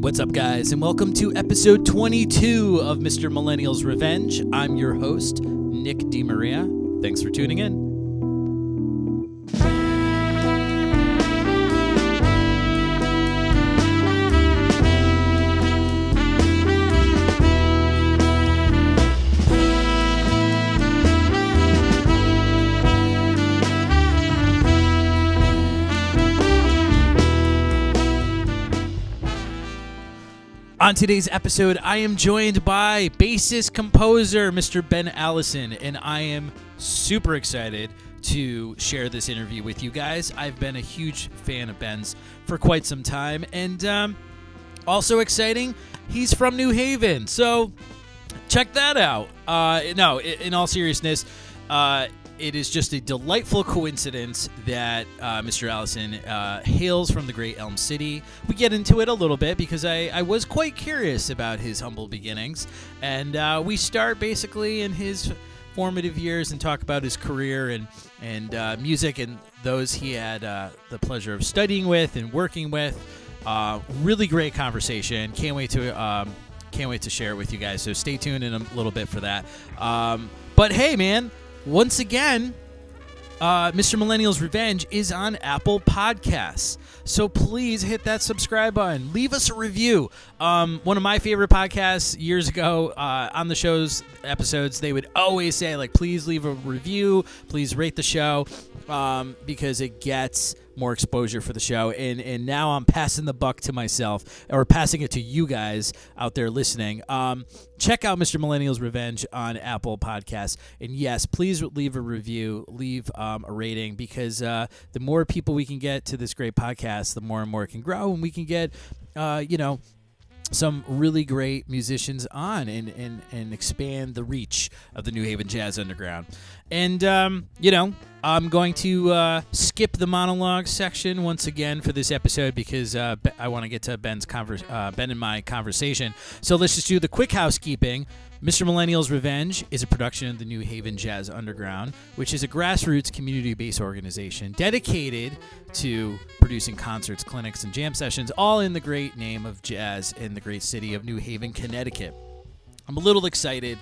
What's up, guys, and welcome to episode 22 of Mr. Millennial's Revenge. I'm your host, Nick DeMaria. Thanks for tuning in. On today's episode, I am joined by bassist composer Mr. Ben Allison, and I am super excited to share this interview with you guys. I've been a huge fan of Ben's for quite some time, and also exciting, he's from New Haven, so check that out. No, in all seriousness, it is just a delightful coincidence that Mr. Allison hails from the great Elm City. We get into it a little bit because I was quite curious about his humble beginnings. And we start basically in his formative years and talk about his career and music and those he had the pleasure of studying with and working with. Really great conversation. Can't wait to share it with you guys. So stay tuned in a little bit for that. But hey, man. Once again, Mr. Millennial's Revenge is on Apple Podcasts. So please hit that subscribe button. Leave us a review. One of my favorite podcasts years ago on the show's episodes, they would always say, like, please leave a review. Please rate the show because it gets more exposure for the show. And now I'm passing the buck to myself, or passing it to you guys out there listening. Check out Mr. Millennial's Revenge on Apple Podcasts. And yes, please leave a review, leave a rating, because the more people we can get to this great podcast, the more and more it can grow, and we can get, some really great musicians on and expand the reach of the New Haven Jazz Underground. And, I'm going to skip the monologue section once again for this episode because I want to get to Ben and my conversation. So let's just do the quick housekeeping. Mr. Millennial's Revenge is a production of the New Haven Jazz Underground, which is a grassroots community-based organization dedicated to producing concerts, clinics, and jam sessions, all in the great name of jazz in the great city of New Haven, Connecticut. I'm a little excited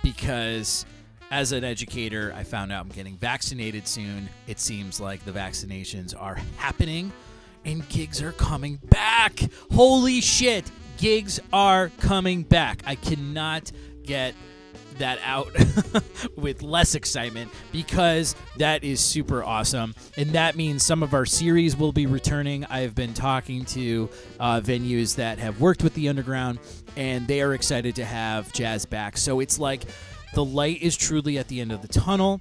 because as an educator, I found out I'm getting vaccinated soon. It seems like the vaccinations are happening and gigs are coming back. Holy shit, gigs are coming back. I cannot get that out with less excitement because that is super awesome. And that means some of our series will be returning. I've been talking to venues that have worked with the Underground, and they are excited to have jazz back. So it's like the light is truly at the end of the tunnel.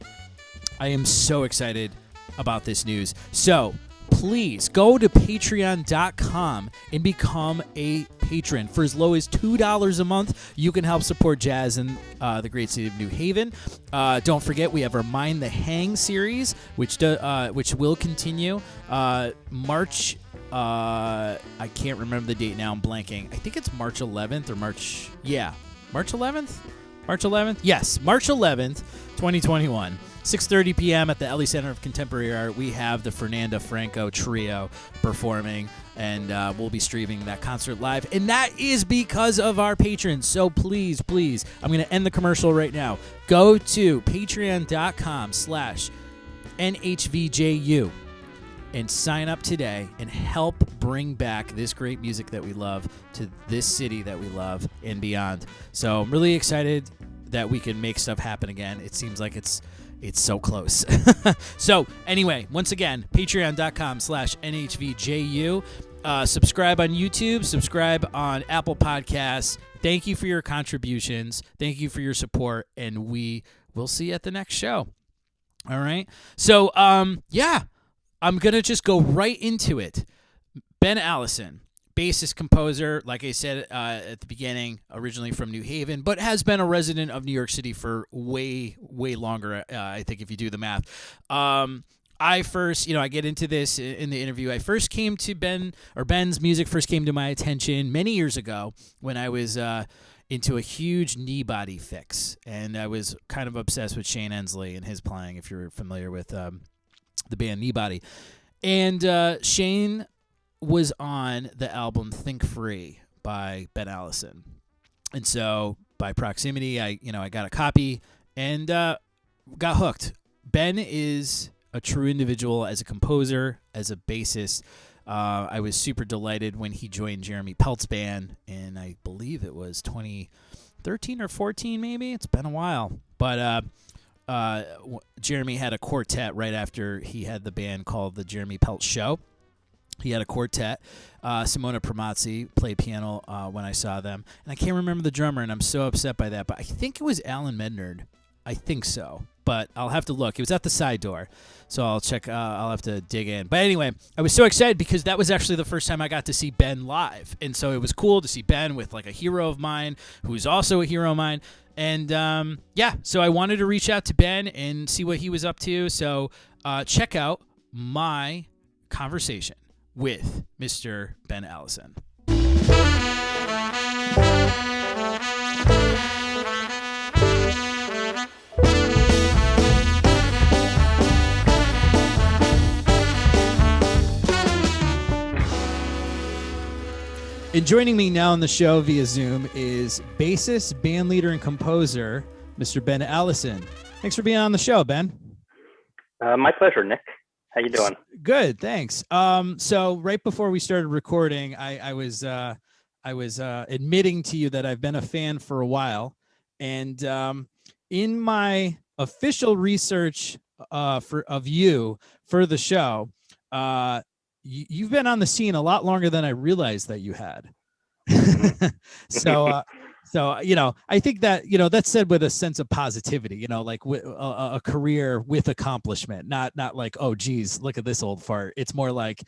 I am so excited about this news. So please go to patreon.com and become a patron. For as low as $2 a month, you can help support jazz in the great city of New Haven. Don't forget, we have our Mind the Hang series, which will continue March. I can't remember the date now. I'm blanking. I think it's March 11th or March. Yeah, March 11th. March 11th? Yes, March 11th, 2021. 6:30 p.m. at the Ellie Center of Contemporary Art, we have the Fernanda Franco Trio performing, and we'll be streaming that concert live. And that is because of our patrons. So please, I'm going to end the commercial right now. Go to patreon.com/NHVJU and sign up today and help bring back this great music that we love to this city that we love and beyond. So I'm really excited that we can make stuff happen again. It seems like it's so close. So anyway, once again, patreon.com/NHVJU. Subscribe on YouTube, subscribe on Apple Podcasts. Thank you for your contributions. Thank you for your support, and we will see you at the next show. All right. So, I'm going to just go right into it. Ben Allison, bassist composer, like I said at the beginning, originally from New Haven, but has been a resident of New York City for way, way longer, I think, if you do the math. I first, I get into this in the interview. I first came to Ben's music first came to my attention many years ago when I was into a huge knee body fix, and I was kind of obsessed with Shane Ensley and his playing, if you're familiar with the band Knee Body. And Shane was on the album Think Free by Ben Allison. And so by proximity, I got a copy and got hooked. Ben is a true individual as a composer, as a bassist. I was super delighted when he joined Jeremy Pelt's band, and I believe it was 2013 or 14, maybe. It's been a while. But Jeremy had a quartet right after he had the band called the Jeremy Pelt Show. He had a quartet. Simona Primazzi played piano when I saw them. And I can't remember the drummer, and I'm so upset by that. But I think it was Alan Mednard. I think so. But I'll have to look. It was at the side door. So I'll check. I'll have to dig in. But anyway, I was so excited because that was actually the first time I got to see Ben live. And so it was cool to see Ben with like a hero of mine who's also a hero of mine. And so I wanted to reach out to Ben and see what he was up to. So check out my conversation with Mr. Ben Allison. And joining me now on the show via Zoom is bassist, bandleader, and composer, Mr. Ben Allison. Thanks for being on the show, Ben. My pleasure, Nick. How you doing? Good, thanks. So right before we started recording, I was admitting to you that I've been a fan for a while, and in my official research of you for the show, you've been on the scene a lot longer than I realized that you had. So I think that, that's said with a sense of positivity, like a career with accomplishment, not like, oh, geez, look at this old fart. It's more like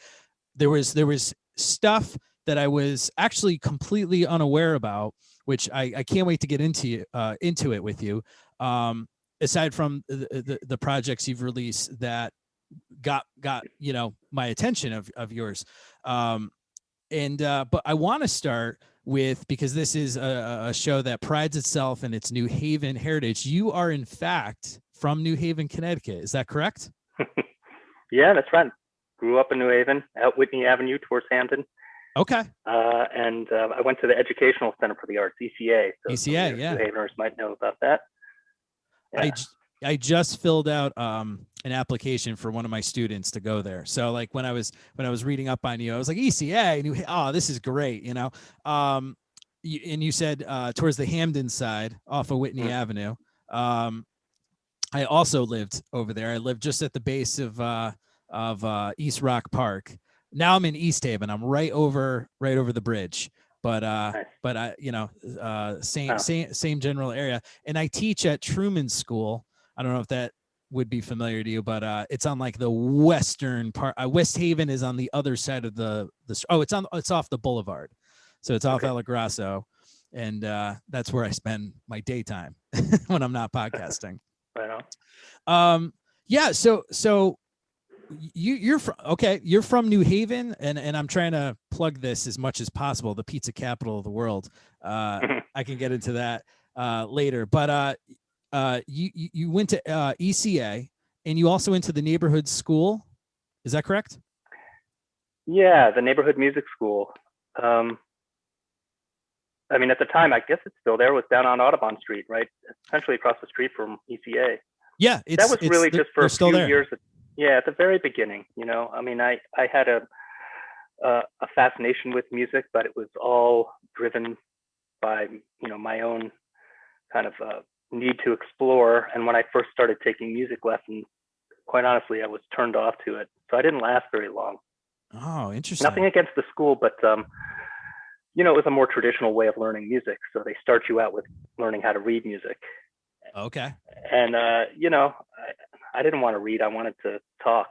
there was stuff that I was actually completely unaware about, which I can't wait to get into it with you. Aside from the projects you've released that got my attention of yours. But I want to start with, because this is a show that prides itself in its New Haven heritage. You are in fact from New Haven, Connecticut. Is that correct? Yeah, that's right. Grew up in New Haven, out Whitney Avenue towards Hampton. Okay. And I went to the Educational Center for the Arts, ECA. So ECA, yeah. New Haveners might know about that. Yeah. I just filled out an application for one of my students to go there. So like when I was reading up on you, I was like, ECA, and oh, this is great, and you said towards the Hamden side off of Whitney Avenue. I also lived over there. I lived just at the base of East Rock Park. Now I'm in East Haven. I'm right over the bridge. But I, same general area. And I teach at Truman School. I don't know if that would be familiar to you, but it's on like the western part. West Haven is on the other side of it's off the boulevard. So it's off El Grasso. And that's where I spend my daytime when I'm not podcasting. Right on. Yeah. So you're from New Haven, and I'm trying to plug this as much as possible, the pizza capital of the world. I can get into that later, but you went to ECA, and you also went to the neighborhood school. Is that correct? Yeah, the neighborhood music school. I mean, at the time, I guess it's still there, was down on Audubon Street, right? Essentially across the street from ECA. Yeah, that was really just for a few years. Yeah, at the very beginning, I mean, I had a fascination with music, but it was all driven by, my own kind of need to explore. And when I first started taking music lessons, quite honestly, I was turned off to it. So I didn't last very long. Oh, interesting. Nothing against the school, but, it was a more traditional way of learning music. So they start you out with learning how to read music. Okay. And, I didn't want to read. I wanted to talk.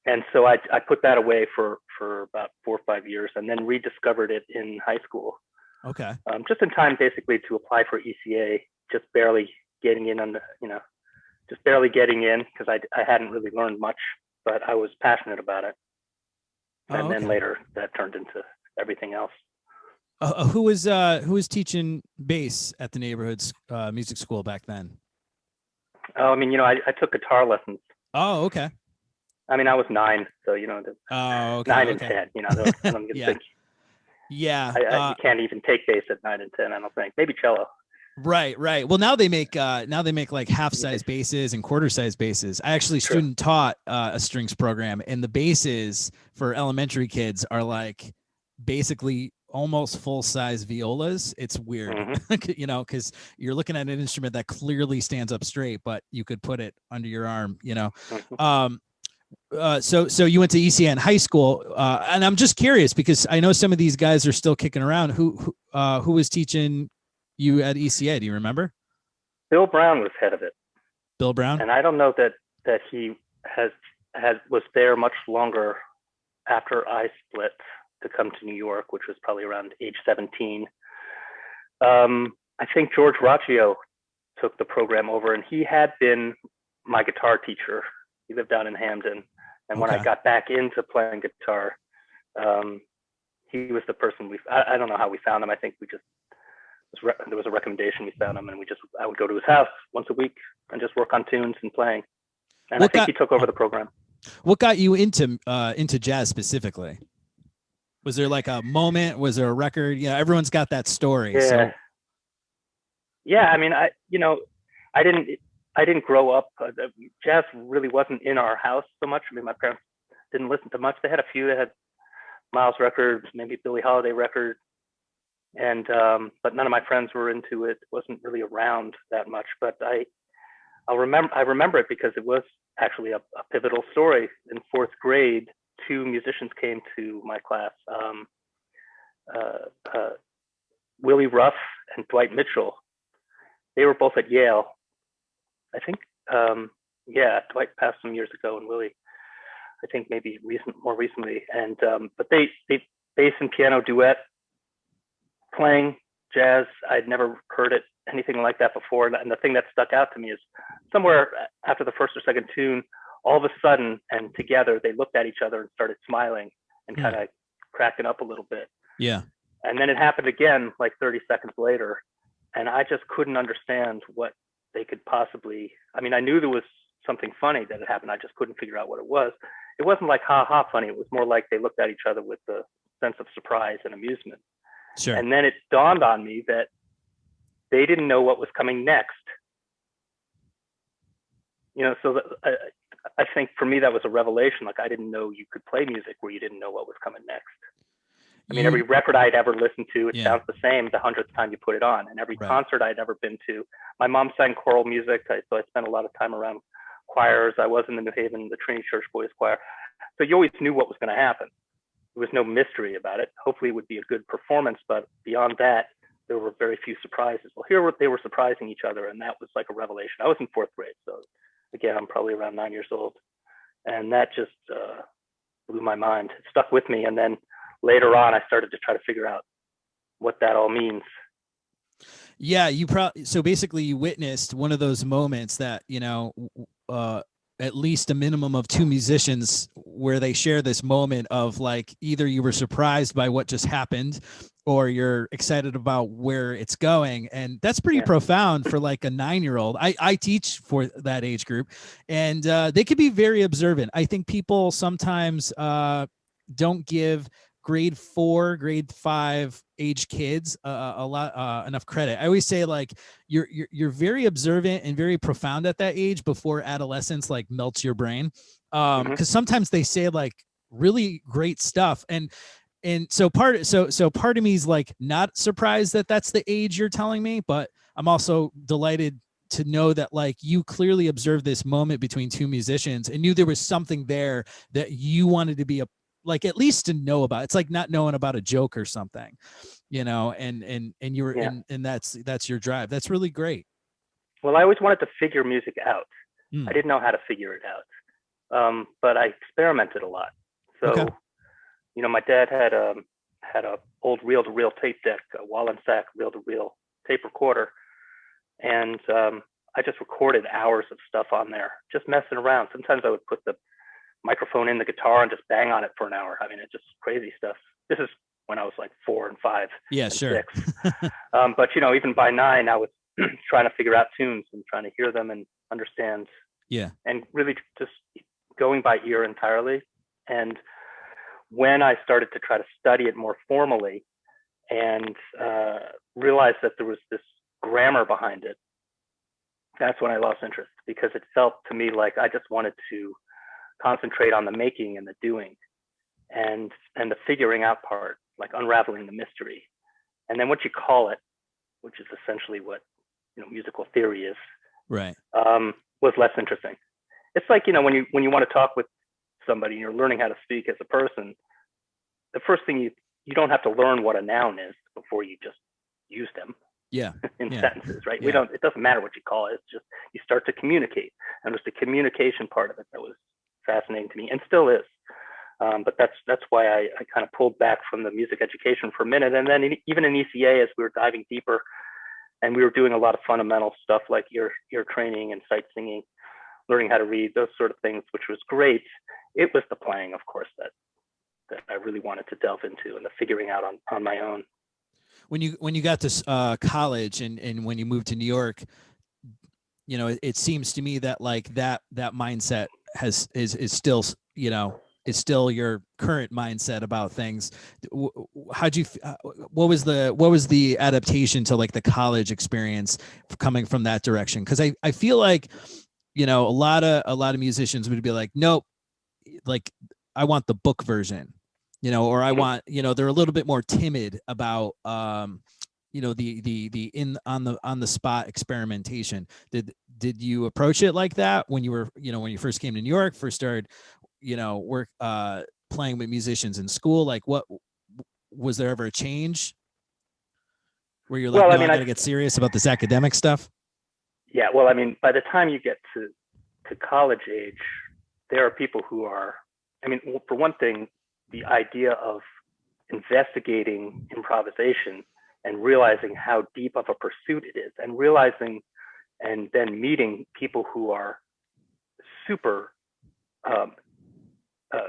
And so I put that away for about 4 or 5 years, and then rediscovered it in high school. Okay. Just in time, basically, to apply for ECA, just barely getting in because I hadn't really learned much, but I was passionate about it. And then later that turned into everything else. Who was teaching bass at the neighborhood music school back then? Oh, I mean, I took guitar lessons. Oh, okay. I mean, I was 9, so Oh, okay, 9 and okay. 10. I don't Yeah, think yeah. you can't even take bass at 9 and 10. I don't think. Maybe cello. Right, right. Well, now they make like half size basses and quarter size basses. I actually True. student taught a strings program, and the basses for elementary kids are like basically almost full size violas. It's weird, Mm-hmm. because you're looking at an instrument that clearly stands up straight, but you could put it under your arm. Mm-hmm. So you went to ECN high school, and I'm just curious because I know some of these guys are still kicking around. Who was teaching you at ECA? Do you remember? Bill Brown was head of it, Bill Brown? and I don't know that he was there much longer after I split to come to New York, which was probably around age 17. I think George Raccio took the program over, and he had been my guitar teacher. He lived down in Hamden, and when I got back into playing guitar, he was the person I don't know how we found him. I think there was a recommendation, we found him, and I would go to his house once a week and just work on tunes and playing. And I think he took over the program. What got you into jazz specifically? Was there like a moment? Was there a record? Everyone's got that story. Yeah. So. Yeah, I mean, I didn't grow up. Jazz really wasn't in our house so much. I mean, my parents didn't listen to much. They had a few. They had Miles records, maybe Billie Holiday records, and but none of my friends were into it. It wasn't really around that much. But I remember it because it was actually a pivotal story. In 4th grade, 2 musicians came to my class, Willie Ruff and Dwight Mitchell. They were both at Yale. I think, Dwight passed some years ago, and Willie, I think maybe more recently. And but they bass and piano duet, playing jazz. I'd never heard anything like that before. And the thing that stuck out to me is somewhere after the first or second tune, all of a sudden and together, they looked at each other and started smiling and kind of cracking up a little bit. Yeah. And then it happened again like 30 seconds later. And I just couldn't understand what they could possibly. I mean, I knew there was something funny that had happened. I just couldn't figure out what it was. It wasn't like ha ha funny. It was more like they looked at each other with a sense of surprise and amusement. Sure. And then it dawned on me that they didn't know what was coming next. So I think for me that was a revelation. Like, I didn't know you could play music where you didn't know what was coming next. I mean, every record I'd ever listened to, it sounds the same the 100th time you put it on. And every concert I'd ever been to, my mom sang choral music, so I spent a lot of time around choirs. I was in the New Haven, the Trinity Church Boys Choir. So you always knew what was going to happen. There was no mystery about it. Hopefully it would be a good performance, but beyond that, there were very few surprises. Well, here they were surprising each other, and that was like a revelation. I was in 4th grade, so again, I'm probably around 9 years old. And that just blew my mind. It stuck with me, and then later on, I started to try to figure out what that all means. Yeah, so basically you witnessed one of those moments that, at least a minimum of 2 musicians where they share this moment of like, either you were surprised by what just happened or you're excited about where it's going. And that's pretty profound for like a 9-year-old. I teach for that age group, and they could be very observant. I think people sometimes don't give grade 4, grade 5 age kids a lot enough credit. I always say like you're very observant and very profound at that age before adolescence like melts your brain. Because sometimes they say like really great stuff, and so part of me is like not surprised that that's the age you're telling me, but I'm also delighted to know that like you clearly observed this moment between 2 musicians and knew there was something there that you wanted to be like at least to know about. It's like not knowing about a joke or something, and you were and that's your drive. That's really great. Well, I always wanted to figure music out. I didn't know how to figure it out, but I experimented a lot. So, my dad had a old reel-to-reel tape deck, a Wallensack reel-to-reel tape recorder, and I just recorded hours of stuff on there, just messing around. Sometimes I would put the microphone in the guitar and just bang on it for an hour. I mean, it's just crazy stuff. This is when I was like 4 and 5. Yeah, and sure. 6. But even by 9, I was trying to figure out tunes and trying to hear them and understand. Yeah. And really just going by ear entirely. And when I started to try to study it more formally and realized that there was this grammar behind it, that's when I lost interest, because it felt to me like I just wanted to concentrate on the making and the doing and the figuring out part, like unraveling the mystery. And then what you call it, which is essentially what musical theory is, right, was less interesting. It's like, when you want to talk with somebody and you're learning how to speak as a person, the first thing you don't have to learn what a noun is before you just use them. Yeah. in Yeah. sentences, right? Yeah. It doesn't matter what you call it. It's just, you start to communicate. And it was the communication part of it that was fascinating to me and still is. But that's why I kind of pulled back from the music education for a minute. And then even in ECA, as we were diving deeper and we were doing a lot of fundamental stuff like ear training and sight singing, learning how to read, those sort of things, which was great. It was the playing, of course, that I really wanted to delve into and the figuring out on my own. When you got to college and when you moved to New York, it seems to me that like that mindset is still, it's still your current mindset about things. How'd you, what was the adaptation to like the college experience coming from that direction? Cause I feel like, a lot of musicians would be like, nope, like I want the book version, or I want, they're a little bit more timid about, the on the spot experimentation. Did you approach it like that when you were, when you first came to New York, first started, work, playing with musicians in school? Like what, was there ever a change where you're like, I gotta get serious about this academic stuff? Yeah. Well, I mean, by the time you get to college age, there are people who are, for one thing, the idea of investigating improvisation and realizing how deep of a pursuit it is, and realizing and then meeting people who are super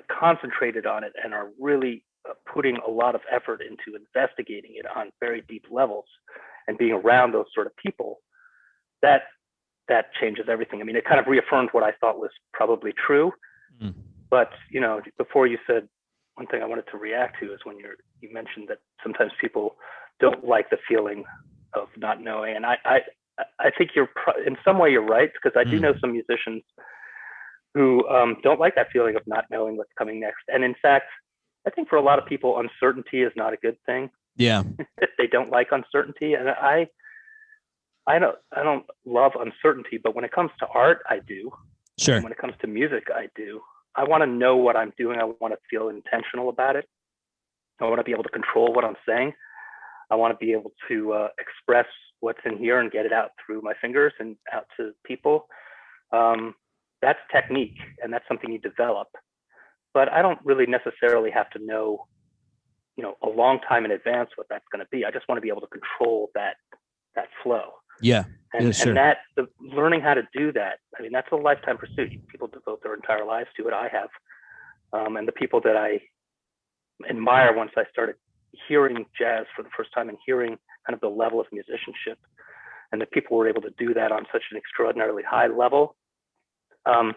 concentrated on it and are really putting a lot of effort into investigating it on very deep levels, and being around those sort of people, that changes everything. I mean, it kind of reaffirmed what I thought was probably true. Mm. But, before you said, one thing I wanted to react to is when you mentioned that sometimes people don't like the feeling of not knowing. And I think in some way you're right, because I do know some musicians who don't like that feeling of not knowing what's coming next. And in fact, I think for a lot of people, uncertainty is not a good thing. Yeah. They don't like uncertainty. And I don't love uncertainty, but when it comes to art, I do. Sure. And when it comes to music, I do. I want to know what I'm doing. I want to feel intentional about it. I want to be able to control what I'm saying. I want to be able to express what's in here and get it out through my fingers and out to people. That's technique, and that's something you develop. But I don't really necessarily have to know, a long time in advance what that's going to be. I just want to be able to control that flow. Yeah. And, yeah, sure. and the learning how to do that, that's a lifetime pursuit. People devote their entire lives to it. I have. And the people that I admire, once I started hearing jazz for the first time and hearing kind of the level of musicianship, and that people were able to do that on such an extraordinarily high level, man,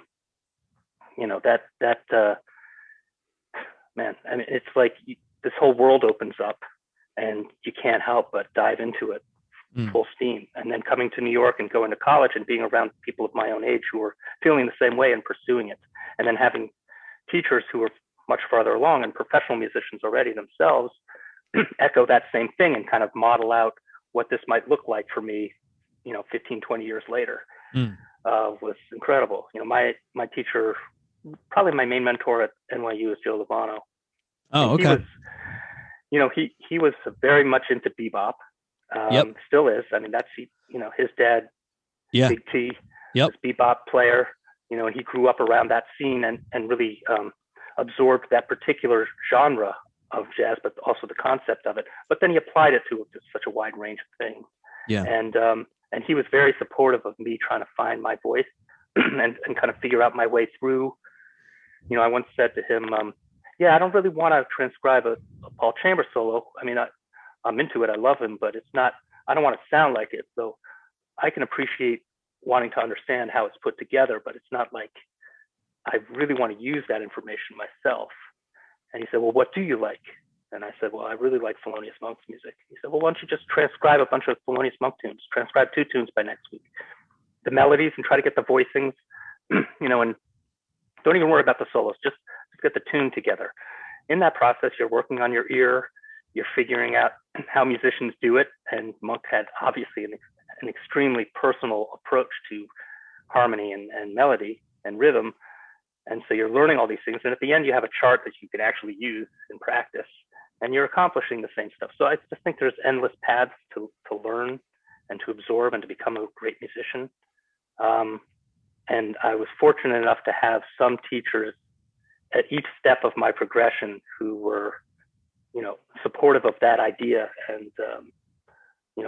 it's like this whole world opens up and you can't help but dive into it full steam. And then coming to New York and going to college and being around people of my own age who are feeling the same way and pursuing it, and then having teachers who are much farther along and professional musicians already themselves echo that same thing and kind of model out what this might look like for me, 15, 20 years later, was incredible. My teacher, probably my main mentor at NYU, is Joe Lovano. Oh, okay. He was very much into bebop. Yep. Still is. That's his dad, yeah. Big T, yep. was bebop player. And he grew up around that scene and really absorbed that particular genre of jazz, but also the concept of it. But then he applied it to just such a wide range of things. Yeah. And he was very supportive of me trying to find my voice and kind of figure out my way through. I once said to him, I don't really want to transcribe a Paul Chambers solo. I'm into it. I love him, but it's not, I don't want to sound like it. So I can appreciate wanting to understand how it's put together, but it's not like I really want to use that information myself. And he said, well, what do you like? And I said, well, I really like Thelonious Monk's music. He said, well, why don't you just transcribe a bunch of Thelonious Monk tunes, transcribe 2 tunes by next week, the melodies, and try to get the voicings, and don't even worry about the solos, just get the tune together. In that process, you're working on your ear, you're figuring out how musicians do it. And Monk had obviously an extremely personal approach to harmony and melody and rhythm. And so you're learning all these things. And at the end, you have a chart that you can actually use in practice, and you're accomplishing the same stuff. So I just think there's endless paths to learn and to absorb and to become a great musician. And I was fortunate enough to have some teachers at each step of my progression who were, supportive of that idea. And,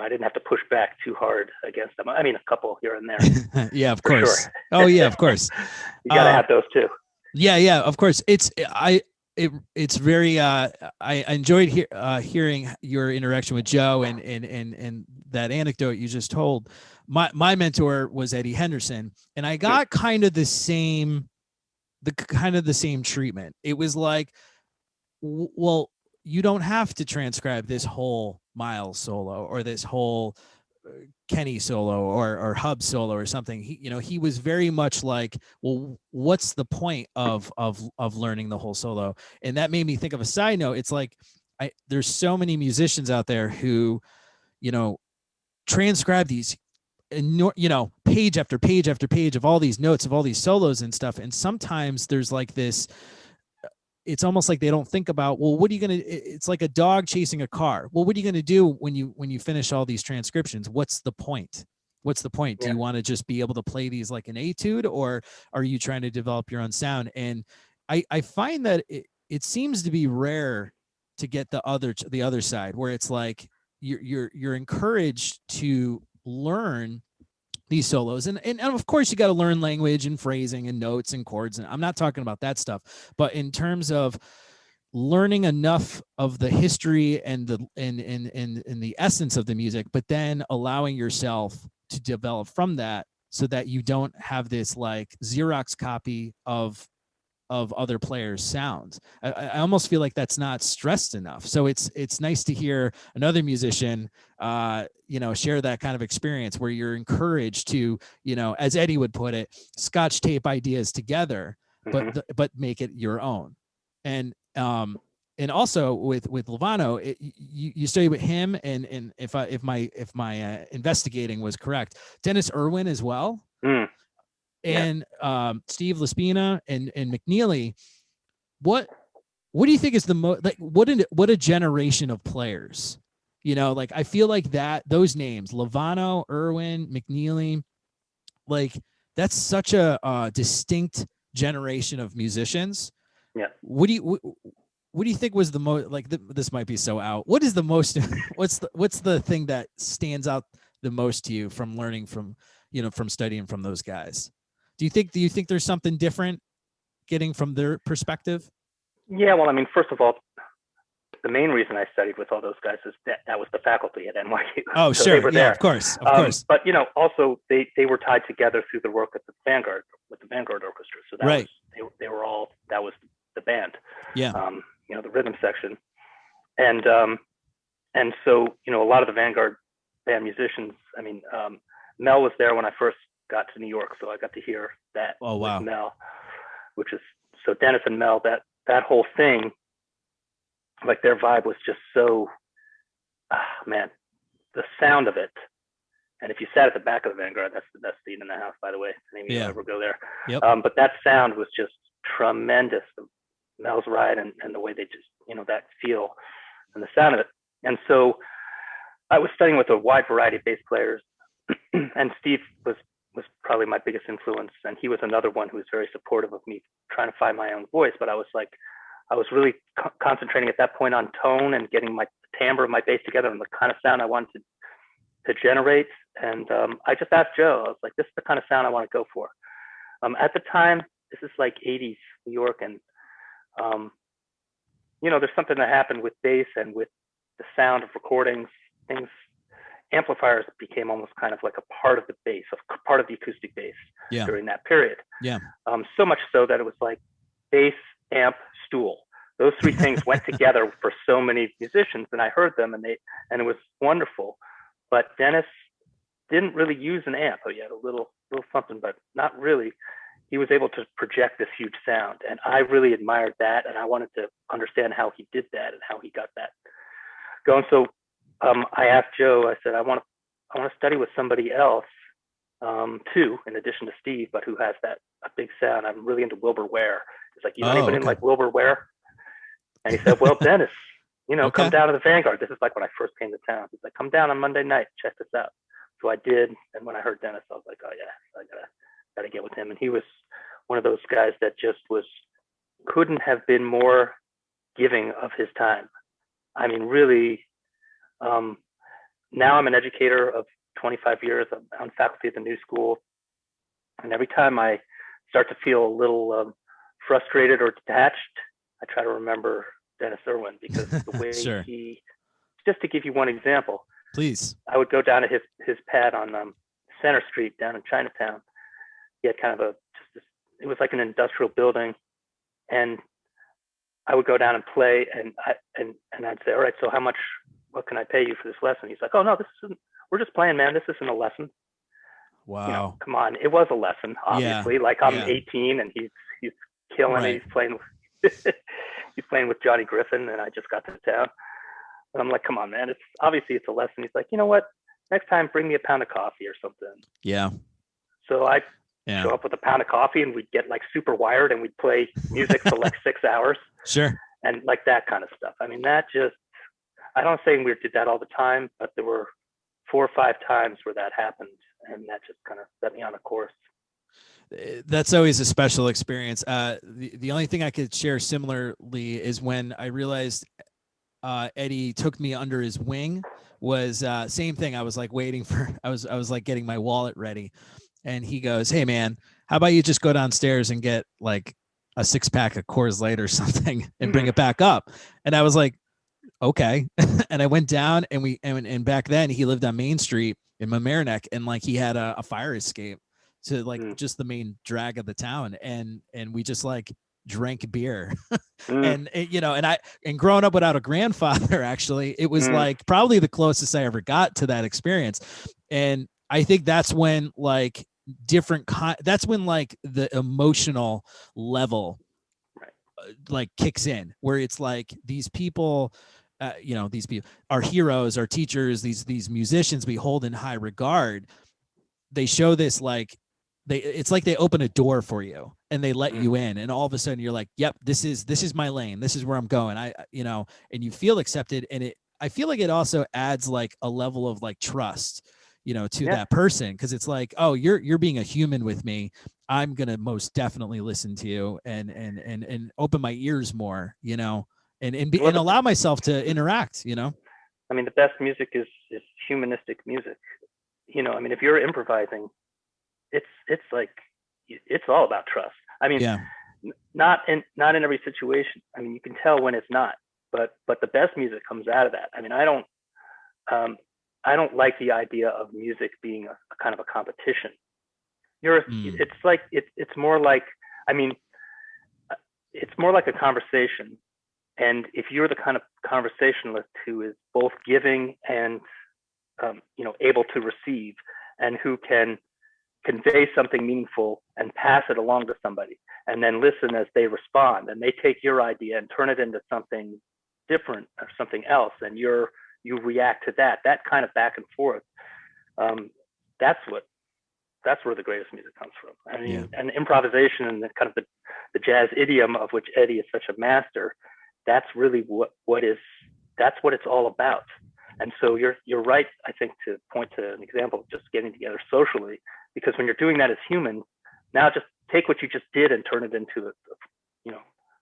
I didn't have to push back too hard against them. I mean, a couple here and there. Yeah, of course. Sure. Oh yeah, of course. You got to have those too. Yeah, of course. It's very I enjoyed hearing your interaction with Joe and that anecdote you just told. My mentor was Eddie Henderson, and I got kind of the same treatment. It was like, well, you don't have to transcribe this whole Miles solo or this whole Kenny solo or Hub solo or something. He was very much like, well, what's the point of learning the whole solo? And that made me think of a side note. It's like, there's so many musicians out there who, transcribe these, page after page after page of all these notes of all these solos and stuff. And sometimes there's like this, it's almost like they don't think about, well, what are you going to, it's like a dog chasing a car. Well, what are you going to do when you finish all these transcriptions? What's the point? Yeah. Do you want to just be able to play these like an etude, or are you trying to develop your own sound? And I find that it seems to be rare to get the other side, where it's like you're encouraged to learn these solos, and of course you got to learn language and phrasing and notes and chords, and I'm not talking about that stuff, but in terms of learning enough of the history and the essence of the music, but then allowing yourself to develop from that, so that you don't have this like Xerox copy of other players' sounds. I almost feel like that's not stressed enough. So it's nice to hear another musician, share that kind of experience where you're encouraged to, as Eddie would put it, scotch tape ideas together, but make it your own. And also with Lovano, you studied with him, and if my investigating was correct, Dennis Irwin as well. And Steve Laspina and McNeely. What do you think is the most, like, what a generation of players, like I feel like that those names, Lovano, Irwin, McNeely, like that's such a distinct generation of musicians. Yeah. What do you think was the most, like, this might be so out, what is the most what's the thing that stands out the most to you from learning from studying from those guys? Do you think there's something different getting from their perspective? Yeah, well, I mean, first of all, the main reason I studied with all those guys is that was the faculty at NYU. Oh, so sure. They were there. Of course. But, also they were tied together through the work at the Vanguard, with the Vanguard Orchestra. So that was, they were all, that was the band. Yeah. The rhythm section. And so, a lot of the Vanguard band musicians, I mean, Mel was there when I first got to New York, so I got to hear that. Oh, wow. With Mel, which is, so Dennis and Mel, that whole thing, like their vibe was just so, man, the sound of it. And if you sat at the back of the Vanguard, that's the best seat in the house, by the way, if any of you ever go there. Yep. But that sound was just tremendous. Mel's ride and the way they just, that feel and the sound of it. And so I was studying with a wide variety of bass players, and Steve was probably my biggest influence. And he was another one who was very supportive of me trying to find my own voice. But I was really concentrating at that point on tone and getting my timbre of my bass together and the kind of sound I wanted to generate. And I just asked Joe, I was like, this is the kind of sound I want to go for. At the time, this is like 80s New York. And, there's something that happened with bass and with the sound of recordings, things, amplifiers became almost kind of like a part of the bass, a part of the acoustic bass Yeah. during that period. Yeah. So much so that it was like bass, amp, stool. Those three things went together for so many musicians, and I heard them, and it was wonderful. But Dennis didn't really use an amp. Oh, he had a little something, but not really. He was able to project this huge sound, and I really admired that, and I wanted to understand how he did that and how he got that going. So I asked Joe. I said, I want to study with somebody else too, in addition to Steve, but who has a big sound. I'm really into Wilbur Ware. He's like, you know anybody like Wilbur Ware? And he said, well, Dennis, come down to the Vanguard. This is like when I first came to town. He's like, come down on Monday night, check this out. So I did, and when I heard Dennis, I was like, oh yeah, I gotta get with him. And he was one of those guys that just couldn't have been more giving of his time. I mean, really. Now I'm an educator of 25 years. I'm on faculty at the New School, and every time I start to feel a little frustrated or detached, I try to remember Dennis Irwin, because the way sure. Just to give you one example, please. I would go down to his pad on Center Street down in Chinatown. He had kind of it was like an industrial building, and I would go down and play, and I'd say, all right, so what can I pay you for this lesson? He's like, oh no, we're just playing, man. This isn't a lesson. Wow. Come on. It was a lesson, obviously. Yeah. Like I'm 18 and he's killing it. He's playing he's playing with Johnny Griffin, and I just got to town. And I'm like, come on, man. It's a lesson. He's like, you know what? Next time bring me a pound of coffee or something. Yeah. So I show up with a pound of coffee, and we'd get like super wired, and we'd play music for like 6 hours. Sure. And like that kind of stuff. I mean, I don't say we did that all the time, but there were 4 or 5 times where that happened, and that just kind of set me on a course. That's always a special experience. The only thing I could share similarly is when I realized Eddie took me under his wing. Was same thing. I was like waiting for. I was like getting my wallet ready, and he goes, "Hey man, how about you just go downstairs and get like a 6-pack of Coors Light or something and bring it back up?" And I was like, okay. And I went down, and back then he lived on Main Street in Mamaroneck, and like he had a fire escape to like just the main drag of the town, and we just like drank beer. And growing up without a grandfather, actually, it was like probably the closest I ever got to that experience. And I think that's when like that's when like the emotional level like kicks in, where it's like these people these people, our heroes, our teachers, these musicians we hold in high regard. They show this like it's like they open a door for you and they let you in, and all of a sudden you're like, yep, this is my lane. This is where I'm going. And you feel accepted. And I feel like it also adds like a level of like trust, to that person. Cause it's like, oh, you're being a human with me. I'm going to most definitely listen to you and open my ears more, and allow myself to interact, I mean, the best music is humanistic music. I mean, if you're improvising, it's like, it's all about trust. I mean, not in every situation. I mean, you can tell when it's not, but the best music comes out of that. I mean, I don't like the idea of music being a kind of a competition. It's like, it's more like, I mean, it's more like a conversation. And if you're the kind of conversationalist who is both giving and, able to receive, and who can convey something meaningful and pass it along to somebody, and then listen as they respond, and they take your idea and turn it into something different or something else, and you react to that kind of back and forth. That's where the greatest music comes from. I mean, and improvisation and the kind of the jazz idiom of which Eddie is such a master. That's really that's what it's all about. And so you're right, I think, to point to an example of just getting together socially, because when you're doing that as humans, now just take what you just did and turn it into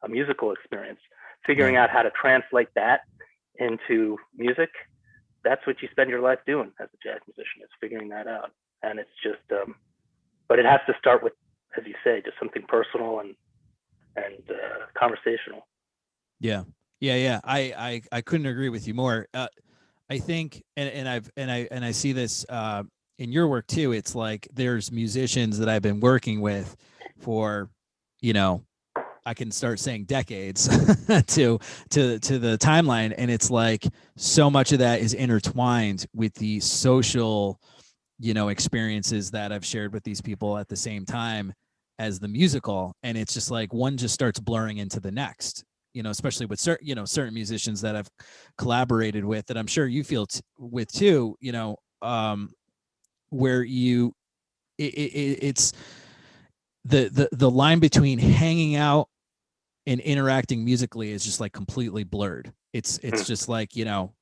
a musical experience, figuring out how to translate that into music. That's what you spend your life doing as a jazz musician, is figuring that out. And it's just, but it has to start with, as you say, just something personal and conversational. Yeah. I couldn't agree with you more. I think, and I see this in your work too. It's like there's musicians that I've been working with for, you know, I can start saying decades to the timeline, and it's like so much of that is intertwined with the social, you know, experiences that I've shared with these people at the same time as the musical, and it's just like one just starts blurring into the next, you know, especially with certain, you know, certain musicians that I've collaborated with that I'm sure you feel with too, you know, where you it's the line between hanging out and interacting musically is just like completely blurred. It's just like, you know,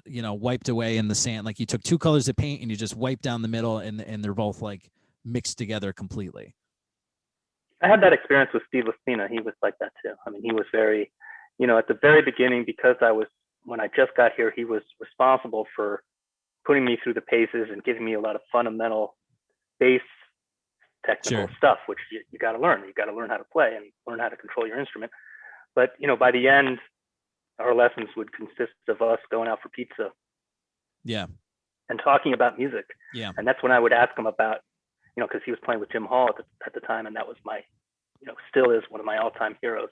wiped away in the sand. Like you took two colors of paint and you just wiped down the middle, and they're both like mixed together completely. I had that experience with Steve Laspina. He was like that too. I mean, he was very, you know, at the very beginning, because when I just got here, he was responsible for putting me through the paces and giving me a lot of fundamental bass technical stuff, which you got to learn. You got to learn how to play and learn how to control your instrument. But, you know, by the end, our lessons would consist of us going out for pizza. Yeah. And talking about music. Yeah. And that's when I would ask him about, you know, because he was playing with Jim Hall at the time, and that was my, you know, still is one of my all-time heroes.